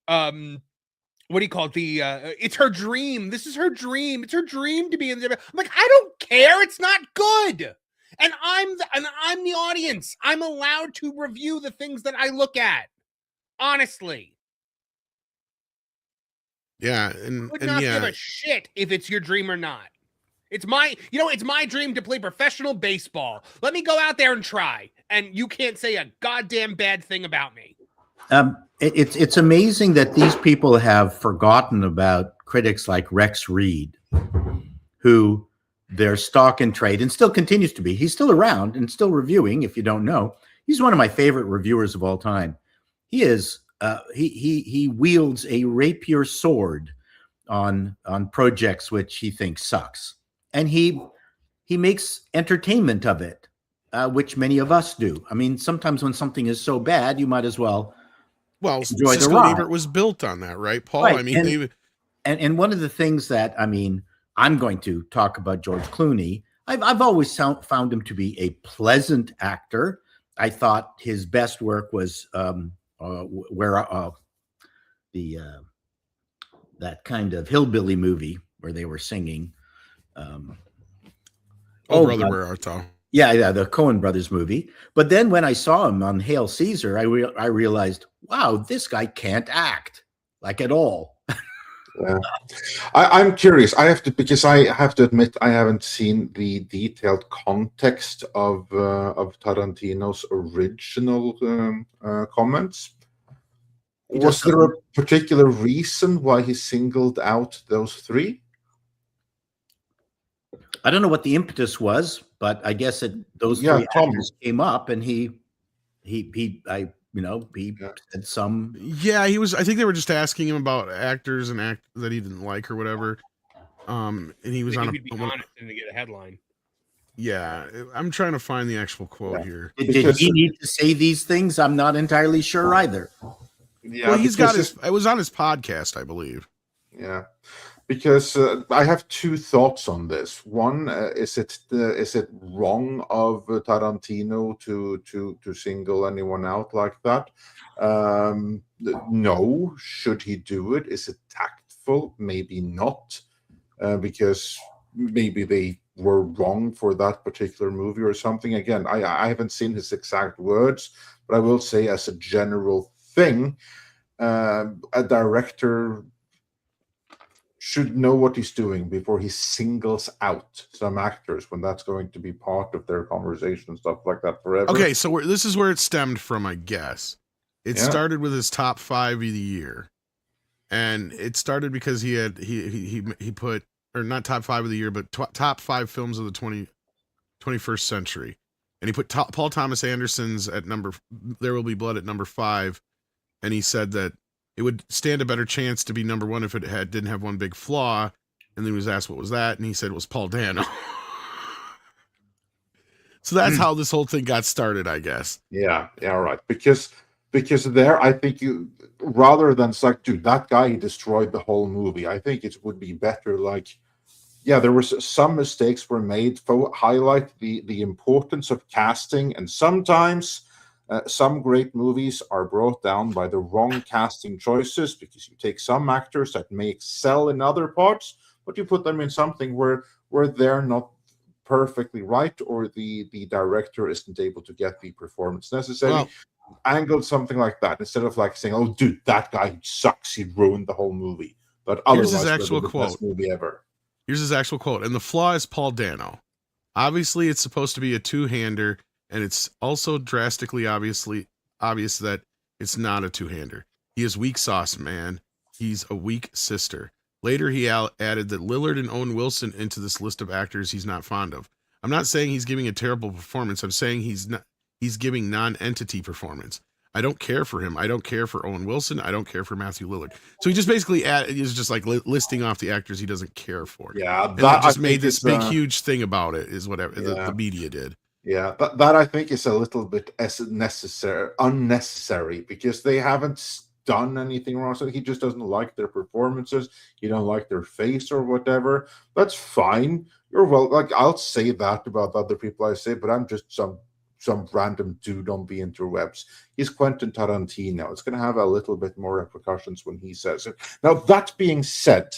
what do you call it? It's her dream. This is her dream. It's her dream to be in there. I'm like, I don't care. It's not good. And I'm the audience. I'm allowed to review the things that I look at. Honestly. Yeah, I would not give a shit if it's your dream or not. It's my dream to play professional baseball. Let me go out there and try. And you can't say a goddamn bad thing about me. It's amazing that these people have forgotten about critics like Rex Reed, who their stock in trade, and still continues to be. He's still around and still reviewing, if you don't know. He's one of my favorite reviewers of all time. He is he wields a rapier sword on projects which he thinks sucks. And he makes entertainment of it, which many of us do. I mean, sometimes when something is so bad, you might as well enjoy the ride. Ebert was built on that, right, Paul? Right. I mean, and one of the things that, I mean, I'm going to talk about George Clooney. I've always found him to be a pleasant actor. I thought his best work was that kind of hillbilly movie where they were singing. Brother, Where Art Thou? Yeah, the Coen Brothers movie. But then when I saw him on Hail Caesar, I realized, wow, this guy can't act at all. Yeah. I'm curious. Because I have to admit I haven't seen the detailed context of Tarantino's original comments. Was there a particular reason why he singled out those three? I don't know what the impetus was, but I guess those three actors came up, and he said some. Yeah, he was. I think they were just asking him about actors and that he didn't like or whatever. And he was on be honest and to get a headline. Yeah, I'm trying to find the actual quote here. Did he need to say these things? I'm not entirely sure either. Yeah, well, he's got his. It was on his podcast, I believe. Yeah. Because I have two thoughts on this. One, is it wrong of Tarantino to single anyone out like that? No. Should he do it? Is it tactful? Maybe not, because maybe they were wrong for that particular movie or something. Again, I haven't seen his exact words, but I will say as a general thing, a director should know what he's doing before he singles out some actors when that's going to be part of their conversation and stuff like that forever. Okay, so this is where it stemmed from, I guess. It started with his top 5 of the year, and it started because he put, or not top 5 of the year, but top 5 films of the 21st century, and he put Paul Thomas Anderson's at There Will Be Blood at number 5, and he said that it would stand a better chance to be number 1 if it didn't have one big flaw. And then he was asked what was that, and he said it was Paul Dano. So that's how this whole thing got started, I guess. Yeah, right. Because there, I think you, rather than like, dude, that guy, he destroyed the whole movie. I think it would be better like, yeah, there was some mistakes were made. Highlight the importance of casting, and sometimes some great movies are brought down by the wrong casting choices, because you take some actors that may excel in other parts, but you put them in something where they're not perfectly right, or the director isn't able to get the performance necessary. Well, angled something like that, instead of like saying, "Oh, dude, that guy sucks. He ruined the whole movie." But here's his otherwise, actual the quote. best movie ever. Here's his actual quote. And the flaw is Paul Dano. Obviously, it's supposed to be a two-hander, and it's also drastically obvious that it's not a two-hander. He is weak sauce, man. He's a weak sister. Later, he added that Lillard and Owen Wilson into this list of actors he's not fond of. I'm not saying he's giving a terrible performance. I'm saying he's giving non-entity performance. I don't care for him. I don't care for Owen Wilson. I don't care for Matthew Lillard. So he just basically is just like listing off the actors he doesn't care for. Yeah, and that just made this big, huge thing about it, is whatever the media did. Yeah, that I think is a little bit unnecessary, because they haven't done anything wrong. So he just doesn't like their performances. You don't like their face or whatever. That's fine. You're well. Like, I'll say that about other people I say, but I'm just some random dude on the interwebs. He's Quentin Tarantino. It's going to have a little bit more repercussions when he says it. Now, that being said,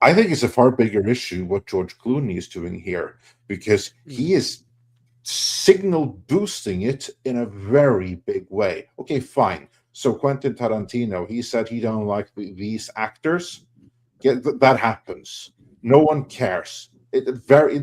I think it's a far bigger issue what George Clooney is doing here, because he is signal boosting it in a very big way. Okay, fine. So Quentin Tarantino, he said he don't like these actors. Yeah, that happens. No one cares. In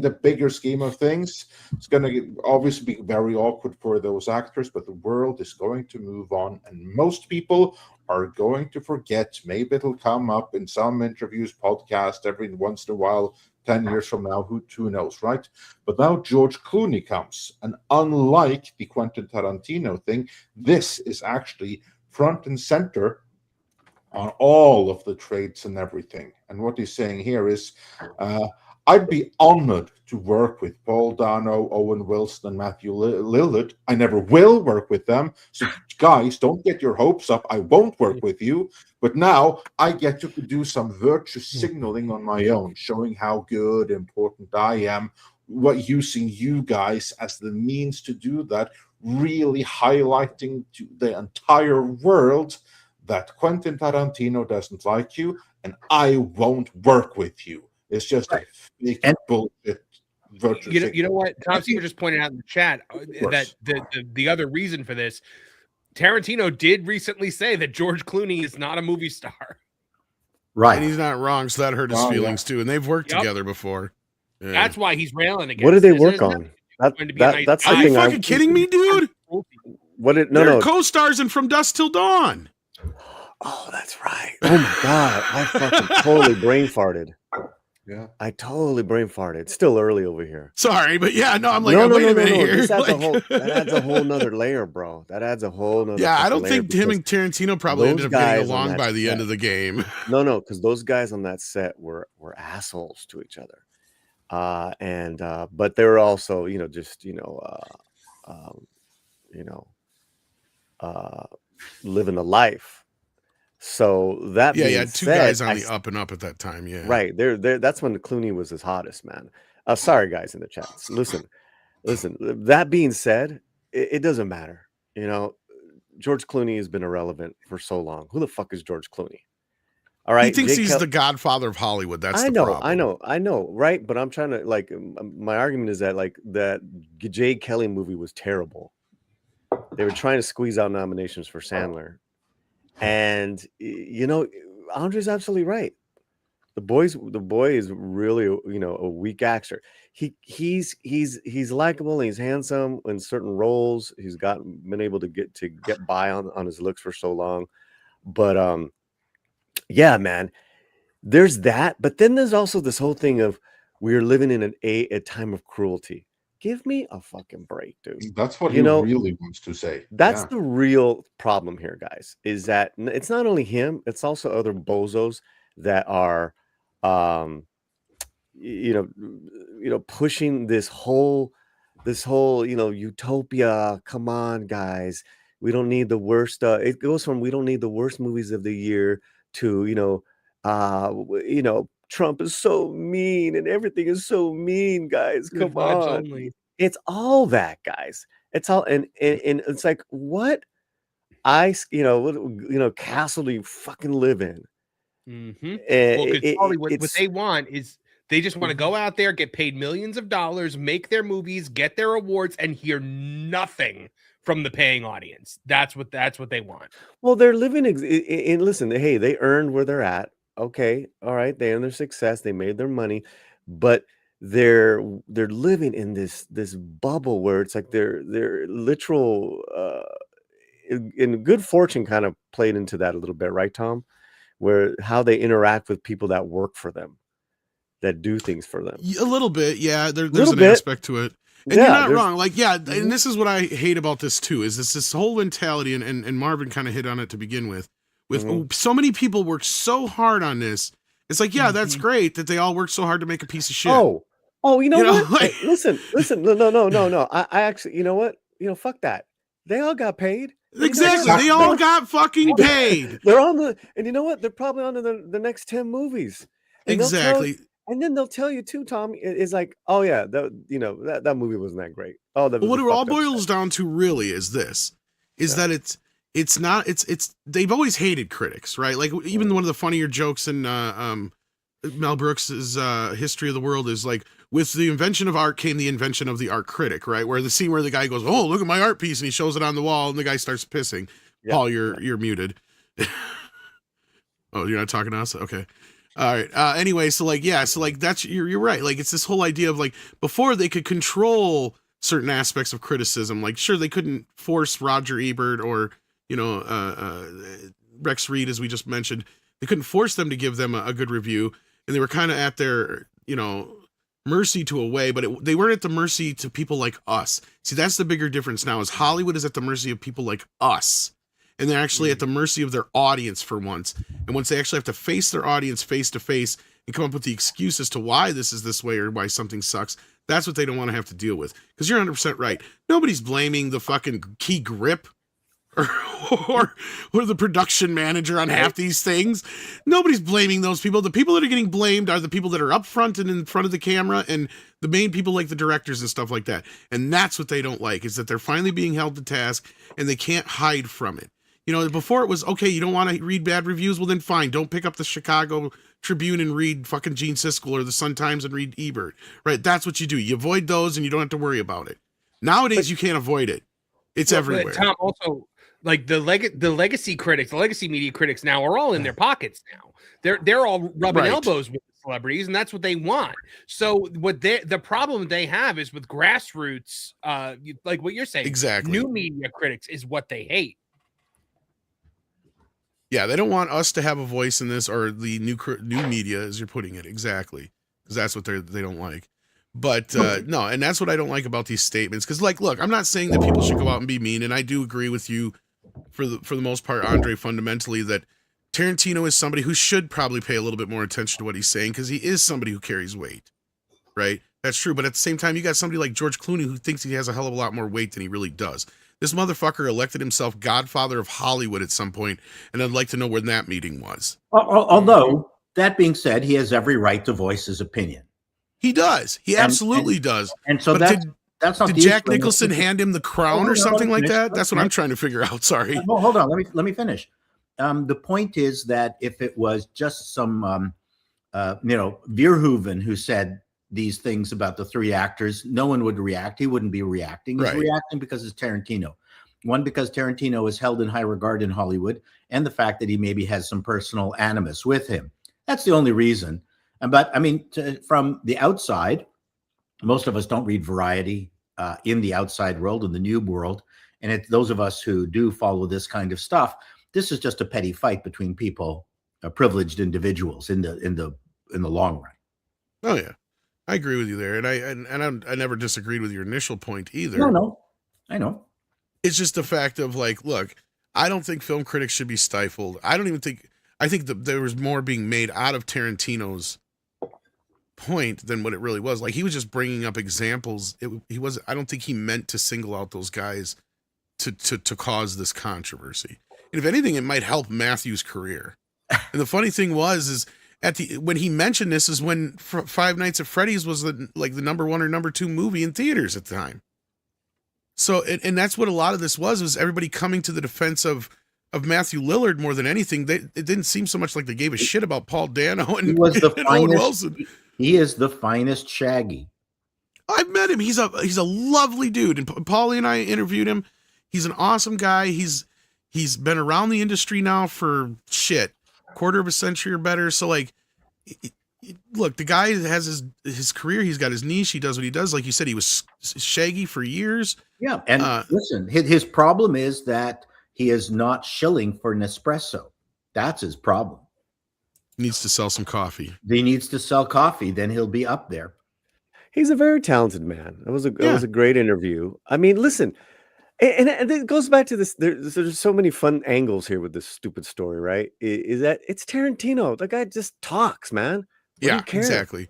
the bigger scheme of things, it's going to obviously be very awkward for those actors, but the world is going to move on, and most people are going to forget. Maybe it'll come up in some interviews, podcast every once in a while, 10 years from now, who knows, right? But now George Clooney comes, and unlike the Quentin Tarantino thing, this is actually front and center on all of the trades and everything. And what he's saying here is, I'd be honored to work with Paul Dano, Owen Wilson, and Matthew Lillard. I never will work with them. So guys, don't get your hopes up. I won't work with you. But now I get to do some virtue signaling on my own, showing how good, important I am, using you guys as the means to do that, really highlighting to the entire world that Quentin Tarantino doesn't like you, and I won't work with you. It's just a fake bullshit. You know what? Tom Seaver just pointed out in the chat that the other reason for this, Tarantino did recently say that George Clooney is not a movie star. Right. And he's not wrong, so that hurt his feelings too. And they've worked together before. Yeah. That's why he's railing against. What did they work on? That's the Are thing. you fucking kidding me, dude? They're co-stars in From Dusk Till Dawn. Oh, that's right. Oh my god, I fucking totally brain farted. Yeah, I totally brain farted. It's still early over here. Sorry, but yeah, no, I'm like, no, wait a minute here. This that adds a whole nother layer, bro. That adds a whole nother. Yeah, I don't think him and Tarantino probably ended up getting along by the end of the game. No, because those guys on that set were assholes to each other, but they were also, living the life. So that two guys on the up and up at that time. Yeah, right. That's when Clooney was his hottest, man. Sorry, guys in the chats. Listen. That being said, it doesn't matter. George Clooney has been irrelevant for so long. Who the fuck is George Clooney? All right, he thinks he's the godfather of Hollywood. That's the problem. I know, right? But I'm trying to my argument is that that Jay Kelly movie was terrible. They were trying to squeeze out nominations for Sandler. And Andre's absolutely right. The boy is really a weak actor. He's likable and he's handsome in certain roles. He's been able to get by on his looks for so long. But yeah, man, there's that. But then there's also this whole thing of we're living in a time of cruelty. Give me a fucking break, dude. That's what You he know, really wants to say. That's Yeah. the real problem here, guys, is that it's not only him, it's also other bozos that are pushing this whole utopia. Come on, guys. We don't need the worst. It goes from we don't need the worst movies of the year to Trump is so mean and everything is so mean, guys. Good Come vibes on. only. It's all that, guys. It's all and it's like what castle do you fucking live in? Mm-hmm. Eh, Well, because it- Hollywood, what it's they want is they just want to go out there, get paid millions of dollars, make their movies, get their awards, and hear nothing from the paying audience. That's what they want. well, they're living and listen, hey, they earned where they're at. Okay, all right, they earned their success, they made their money, but they're living in this bubble where it's like they're literal in good fortune kind of played into that a little bit, right, Tom? Where how they interact with people that work for them, that do things for them. A little bit, yeah. There's Little an bit. aspect to it. And Yeah, you're not there's- wrong. Like, yeah, Mhm. and this is what I hate about this too, is this whole mentality, and Marvin kind of hit on it to begin with Mhm. so many people work so hard on this. It's like, yeah, that's Mhm. great that they all work so hard to make a piece of shit. Oh, you know You know, what? like- Hey, listen. No. I actually, you know what? Fuck that. They all got paid. And you know what? Exactly. They all got fucking paid. They're on and you know what? They're probably on to the next 10 movies. And they'll tell- Exactly. and then they'll tell you too, Tom. It's like, oh yeah, that movie wasn't that great. Oh, that But what was it a all fucked up boils set. down to really is this: is Yeah. that it's not they've always hated critics, right? Like even one of the funnier jokes in Mel Brooks's History of the World is like, with the invention of art came the invention of the art critic, right? Where the scene where the guy goes, "Oh, look at my art piece," and he shows it on the wall, and the guy starts pissing. Yeah. Paul, you're muted. Oh, you're not talking to us? Okay. All right. Anyway, so that's you're right. Like it's this whole idea of like before they could control certain aspects of criticism. Like sure, they couldn't force Roger Ebert or Rex Reed, as we just mentioned. They couldn't force them to give them a good review, and they were kind of at their mercy to a way, but they weren't at the mercy to people like us. See, that's the bigger difference now. Is Hollywood is at the mercy of people like us. And they're actually at the mercy of their audience for once. And once they actually have to face their audience face to face and come up with the excuse as to why this is this way or why something sucks, that's what they don't want to have to deal with. Because you're 100% right. Nobody's blaming the fucking key grip or the production manager on half these things. Nobody's blaming those people. The people that are getting blamed are the people that are up front and in front of the camera, and the main people like the directors and stuff like that. And that's what they don't like, is that they're finally being held to task and they can't hide from it. Before it was, okay, you don't want to read bad reviews? Well, then fine. Don't pick up the Chicago Tribune and read fucking Gene Siskel or the Sun-Times and read Ebert, right? That's what you do. You avoid those and you don't have to worry about it. Nowadays, you can't avoid it. It's everywhere. But Tom, also, like the legacy critics, the legacy media critics now are all in their pockets now. They're all rubbing Right. elbows with the celebrities, and that's what they want. So the problem they have is with grassroots, like what you're saying, Exactly. new media critics is what they hate. Yeah, they don't want us to have a voice in this, or the new media, as you're putting it, exactly, because that's what they don't like. But no, and that's what I don't like about these statements. Because, like, look, I'm not saying that people should go out and be mean, and I do agree with you for the most part, Andre, fundamentally, that Tarantino is somebody who should probably pay a little bit more attention to what he's saying, because he is somebody who carries weight, right? That's true. But at the same time, you got somebody like George Clooney who thinks he has a hell of a lot more weight than he really does. This motherfucker elected himself Godfather of Hollywood at some point, and I'd like to know where that meeting was. Although, that being said, he has every right to voice his opinion. He does. He And- absolutely does. And so But that's not Did the Jack issue. Nicholson hand him the crown Hold or on, something let like me that? finish. That's what I'm trying to figure out. Sorry. Well, hold on. Let me finish. The point is that if it was just some, Verhoeven who said these things about the three actors, no one would react. He wouldn't be reacting. He's Right. reacting because it's Tarantino. One, because Tarantino is held in high regard in Hollywood, and the fact that he maybe has some personal animus with him. That's the only reason. But I mean, from the outside, most of us don't read Variety in the outside world, in the noob world. And those of us who do follow this kind of stuff, this is just a petty fight between people, privileged individuals in the long run. Oh yeah. I agree with you there, and I never disagreed with your initial point either. No, I know. It's just the fact of like, look, I don't think film critics should be stifled. I think that there was more being made out of Tarantino's point than what it really was. Like, he was just bringing up examples. I don't think he meant to single out those guys to cause this controversy. And if anything, it might help Matthew's career. And the funny thing is when he mentioned this is when Five Nights at Freddy's was the number 1 or number 2 movie in theaters at the time. So, and that's what a lot of this was everybody coming to the defense of Matthew Lillard more than anything. It didn't seem so much like they gave a shit about Paul Dano and, He was the and Owen finest. Wilson. He is the finest Shaggy. I've met him. He's a lovely dude. And Paulie and I interviewed him. He's an awesome guy. He's been around the industry now for quarter of a century or better. So like, look, the guy has his career. He's got his niche. He does what he does. Like you said, he was Shaggy for years. Yeah, and listen, his problem is that he is not shilling for Nespresso. That's his problem. Needs to sell some coffee. He needs to sell coffee, then he'll be up there. He's a very talented man. It was a great interview. I mean, listen, and it goes back to this. There's so many fun angles here with this stupid story, right? Is that it's Tarantino? The guy just talks, man. What do you care? Exactly.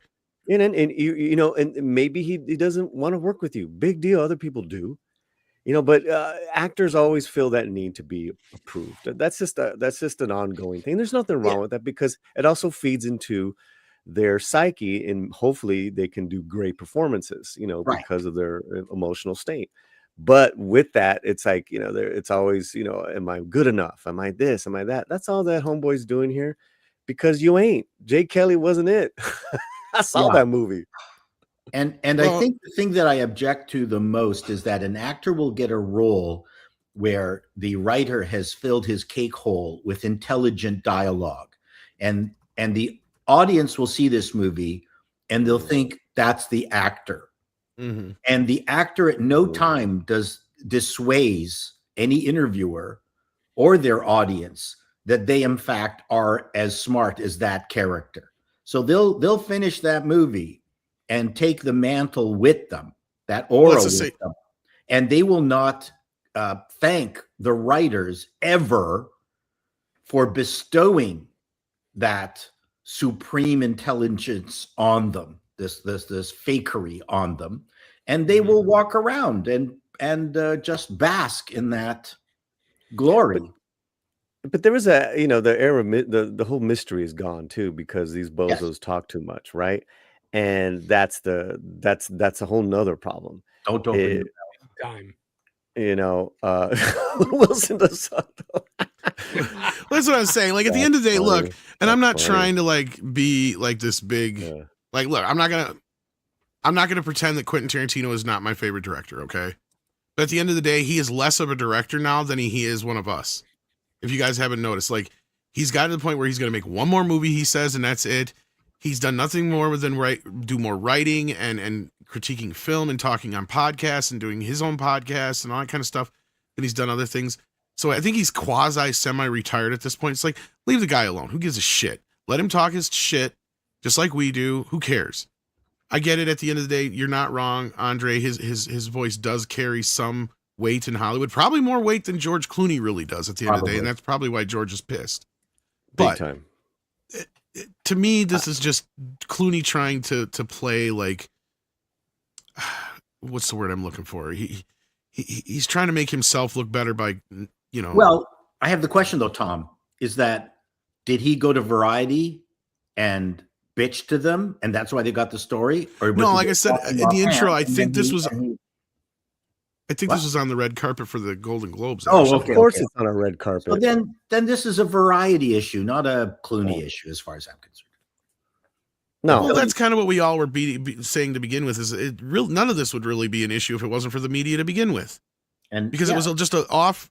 And you know, and maybe he doesn't want to work with you. Big deal. Other people do. You know, but actors always feel that need to be approved. That's just an ongoing thing. There's nothing wrong with that because it also feeds into their psyche, and hopefully they can do great performances, you know, because of their emotional state. But with that, it's like, you know, it's always, you know, am I good enough? Am I this? Am I that? That's all that homeboy's doing here, because you ain't. Jay Kelly wasn't it. I saw that movie. And I think the thing that I object to the most is that an actor will get a role where the writer has filled his cake hole with intelligent dialogue, and the audience will see this movie and they'll think that's the actor. Mm-hmm. And the actor at no time dissuades any interviewer or their audience that they in fact are as smart as that character. So they'll finish that movie and take the mantle with them, that aura with them, and they will not thank the writers ever for bestowing that supreme intelligence on them, this fakery on them, and they will walk around and just bask in that glory. But there was the era, the whole mystery is gone too, because these bozos talk too much, right? And that's a whole nother problem. Don't open your time. You know, Wilson does something. That's what I'm saying. Like, at the end of the day, look, and I'm not trying to like be like this big, like, look, I'm not gonna pretend that Quentin Tarantino is not my favorite director. Okay. But at the end of the day, he is less of a director now than he is one of us. If you guys haven't noticed, like, he's got to the point where he's going to make one more movie, he says, and that's it. He's done nothing more than do more writing and critiquing film and talking on podcasts and doing his own podcasts and all that kind of stuff. And he's done other things. So I think he's quasi semi-retired at this point. It's like, leave the guy alone. Who gives a shit? Let him talk his shit just like we do. Who cares? I get it. At the end of the day, you're not wrong, Andre. His voice does carry some weight in Hollywood, probably more weight than George Clooney really does at the end of the day. And that's probably why George is pissed. Big time. To me, this is just Clooney trying to play like, what's the word I'm looking for? He's trying to make himself look better by, you know. Well, I have the question though, Tom, is that did he go to Variety and bitch to them, and that's why they got the story? Or no, like I said in the intro, I think this was. I think What? this was on the red carpet for the Golden Globes. Oh, actually. okay. Of course, it's on a red carpet. So then this is a Variety issue, not a Clooney issue, as far as I'm concerned. No, Well, that's kind of what we all were saying to begin with. Is none of this would really be an issue if it wasn't for the media to begin with, And because it was just a off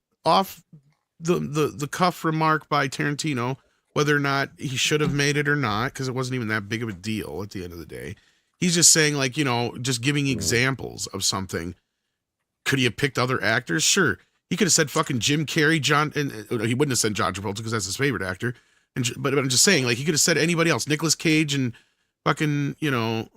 the cuff remark by Tarantino, whether or not he should have made it or not, because it wasn't even that big of a deal at the end of the day. He's just saying, like, you know, just giving examples of something. Could he have picked other actors? Sure. He could have said fucking Jim Carrey, and he wouldn't have said John Travolta because that's his favorite actor. But I'm just saying, like, he could have said anybody else, Nicolas Cage and fucking, you know,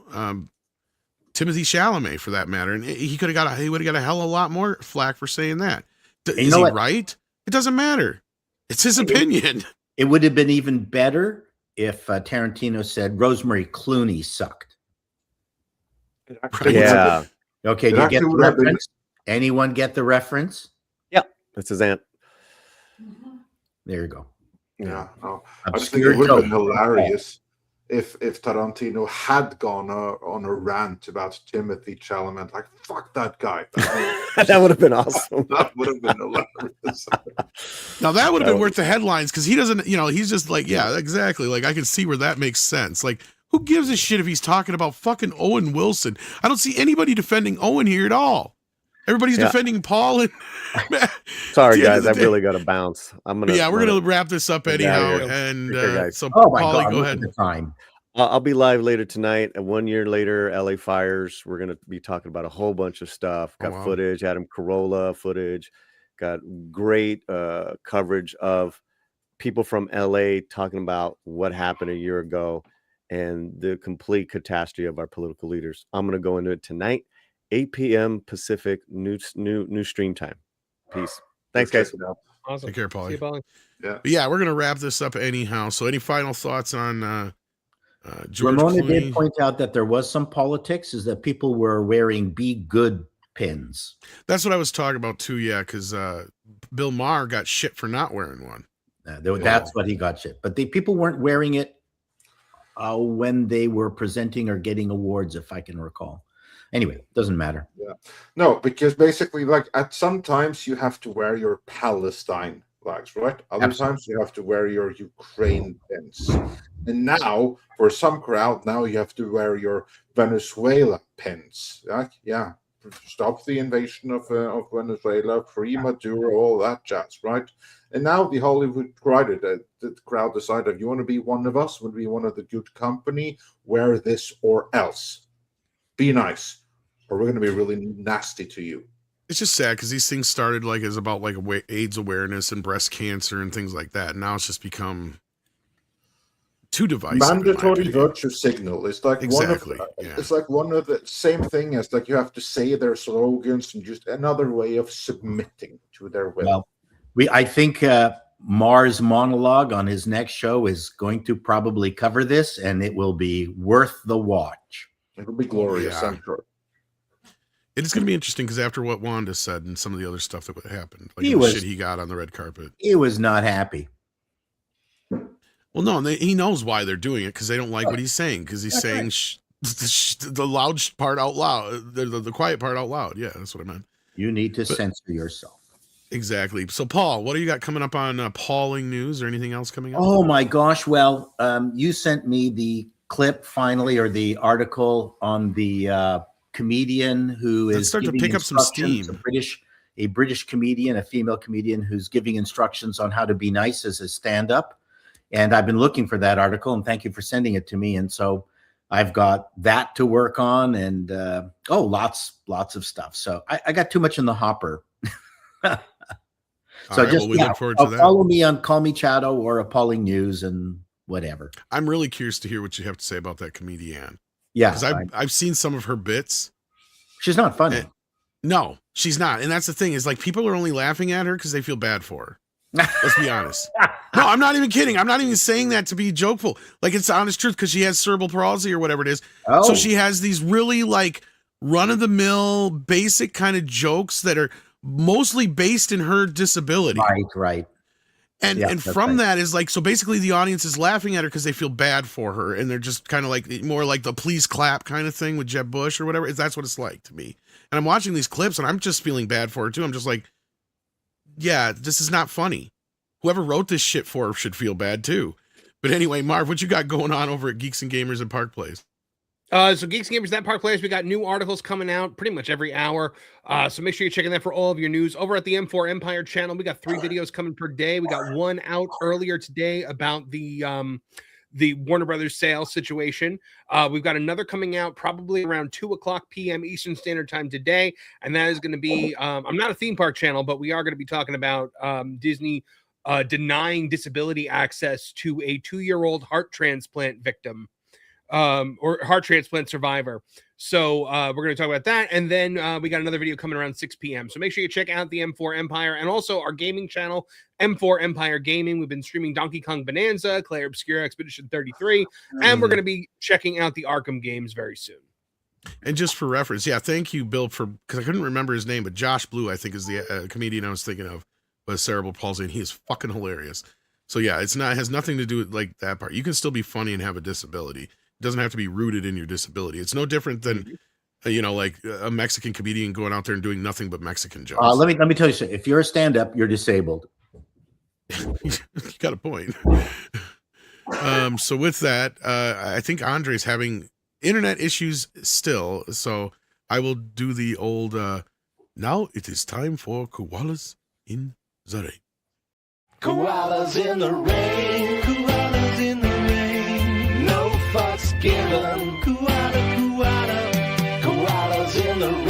Timothy Chalamet, for that matter, and he would have got a hell of a lot more flack for saying that. You Is know he what? right? It doesn't matter. It's his opinion. It would have been even better if Tarantino said Rosemary Clooney sucked. Yeah, Okay, It do you actually get the would have been- reference? Anyone get the reference? that's his aunt. There you go. Yeah, no. I just think Obscure it would have been joke. hilarious if Tarantino had gone on a rant about Timothy Chalamet, like fuck that guy. That would have been awesome. That would have been hilarious. Now that would have been Oh. worth the headlines because he doesn't, he's just like, yeah, exactly. Like I can see where that makes sense. Like, who gives a shit if he's talking about fucking Owen Wilson? I don't see anybody defending Owen here at all. Everybody's Yeah. defending Paul. And Sorry, At the end of guys, the I've day- really got to bounce. But yeah, we're gonna wrap this up get out of anyhow. here. And Take care, guys. so, Oh my Paulie, God! go Look ahead. at the time. I'll be live later tonight. And 1 year later, LA Fires. We're gonna be talking about a whole bunch of stuff. Oh, Got wow. footage, Adam Carolla footage. Got great coverage of people from LA talking about what happened a year ago and the complete catastrophe of our political leaders. I'm gonna go into it tonight, 8 p.m. Pacific, new stream time. Peace. Thanks, guys. Check it out. Awesome. Take care, See Paulie. you, Paulie. But yeah, we're gonna wrap this up anyhow. So, any final thoughts on George Ramona Clooney? did point out that there was some politics, is that people were wearing "Be Good" pins. That's what I was talking about too. Yeah, because Bill Maher got shit for not wearing one. That's what he got shit. But the people weren't wearing it when they were presenting or getting awards, if I can recall. Anyway, doesn't matter. No, because basically, like at some times you have to wear your Palestine flags, right? Other Absolutely. times you have to wear your Ukraine pins. And now, for some crowd, now you have to wear your Venezuela pins. Like, yeah, stop the invasion of Venezuela, free Maduro, all that jazz, right? And now the Hollywood crowd, the crowd decided, you want to be one of us, want to be one of the good company, wear this or else. Be nice, or we're going to be really nasty to you. It's just sad because these things started like as about like AIDS awareness and breast cancer and things like that. And now it's just become too divisive. in my Mandatory opinion. virtue signal. It's like Exactly, one of yeah. it's like one of the same thing as like you have to say their slogans and just another way of submitting to their will. Well, I think Mars monologue on his next show is going to probably cover this, and it will be worth the watch. It'll be glorious, Yeah. I'm sure. It's going to be interesting because after what Wanda said and some of the other stuff that happened, like He the was- shit he got on the red carpet. He was not happy. Well, no, he knows why they're doing it because they don't like what he's saying because he's That's saying right. the loud part out loud, the quiet part out loud. Yeah, that's what I meant. You need to censor yourself. Exactly. So, Paul, what do you got coming up on Pauling News or anything else coming up? Oh my gosh! Well, you sent me the clip finally, or the article on the comedian who Let's is start to giving pick up some instructions, steam. A British comedian, a female comedian who's giving instructions on how to be nice as a stand-up. And I've been looking for that article, and thank you for sending it to me. And so I've got that to work on, and lots of stuff. So I got too much in the hopper. All right, well, we look forward to that. Follow me on Call Me Chato or Appalling News and whatever. I'm really curious to hear what you have to say about that comedian Yeah, because I've seen some of her bits. she's not funny. And- No, she's not. And that's the thing is like people are only laughing at her because they feel bad for her. Let's be honest. No, I'm not even kidding. I'm not even saying that to be jokeful. Like it's the honest truth because she has cerebral palsy or whatever it is. Oh, So she has these really like run of the mill, basic kind of jokes that are mostly based in her disability. right. And Yeah, and that's from right. that is like so basically the audience is laughing at her because they feel bad for her and they're just kind of like more like the please clap kind of thing with Jeb Bush or whatever. That's what it's like to me. And I'm watching these clips and I'm just feeling bad for her too. I'm just like, yeah, this is not funny. Whoever wrote this shit for her should feel bad too. But anyway, Marv, what you got going on over at Geeks and Gamers and Park Place? So Geeks and Gamers, that Park Place, we got new articles coming out pretty much every hour. So make sure you're checking that for all of your news. Over at the M4 Empire channel, we got 3 videos coming per day. We got one out earlier today about the Warner Brothers sales situation. We've got another coming out probably around 2:00 p.m. Eastern Standard Time today. And that is going to be, I'm not a theme park channel, but we are going to be talking about Disney denying disability access to a 2-year-old heart transplant victim. or heart transplant survivor. So we're going to talk about that. And then we got another video coming around 6 p.m. So make sure you check out the M4 Empire and also our gaming channel, M4 Empire Gaming. We've been streaming Donkey Kong Bonanza, Claire Obscura Expedition 33, and we're going to be checking out the Arkham games very soon. And just for reference, yeah, thank you, Bill, for because I couldn't remember his name, but Josh Blue, I think, is the comedian I was thinking of with cerebral palsy, and he is fucking hilarious. So yeah, it has nothing to do with like that part. You can still be funny and have a disability. It doesn't have to be rooted in your disability. It's no different than like a Mexican comedian going out there and doing nothing but Mexican jokes. Let me tell you something. If you're a stand-up, you're disabled. You got a point. So with that, I think Andre's having internet issues still. So I will do the old. Now it is time for koalas in the rain. Koalas in the rain, koalas in the rain. No fucks given. Koalas in the rain.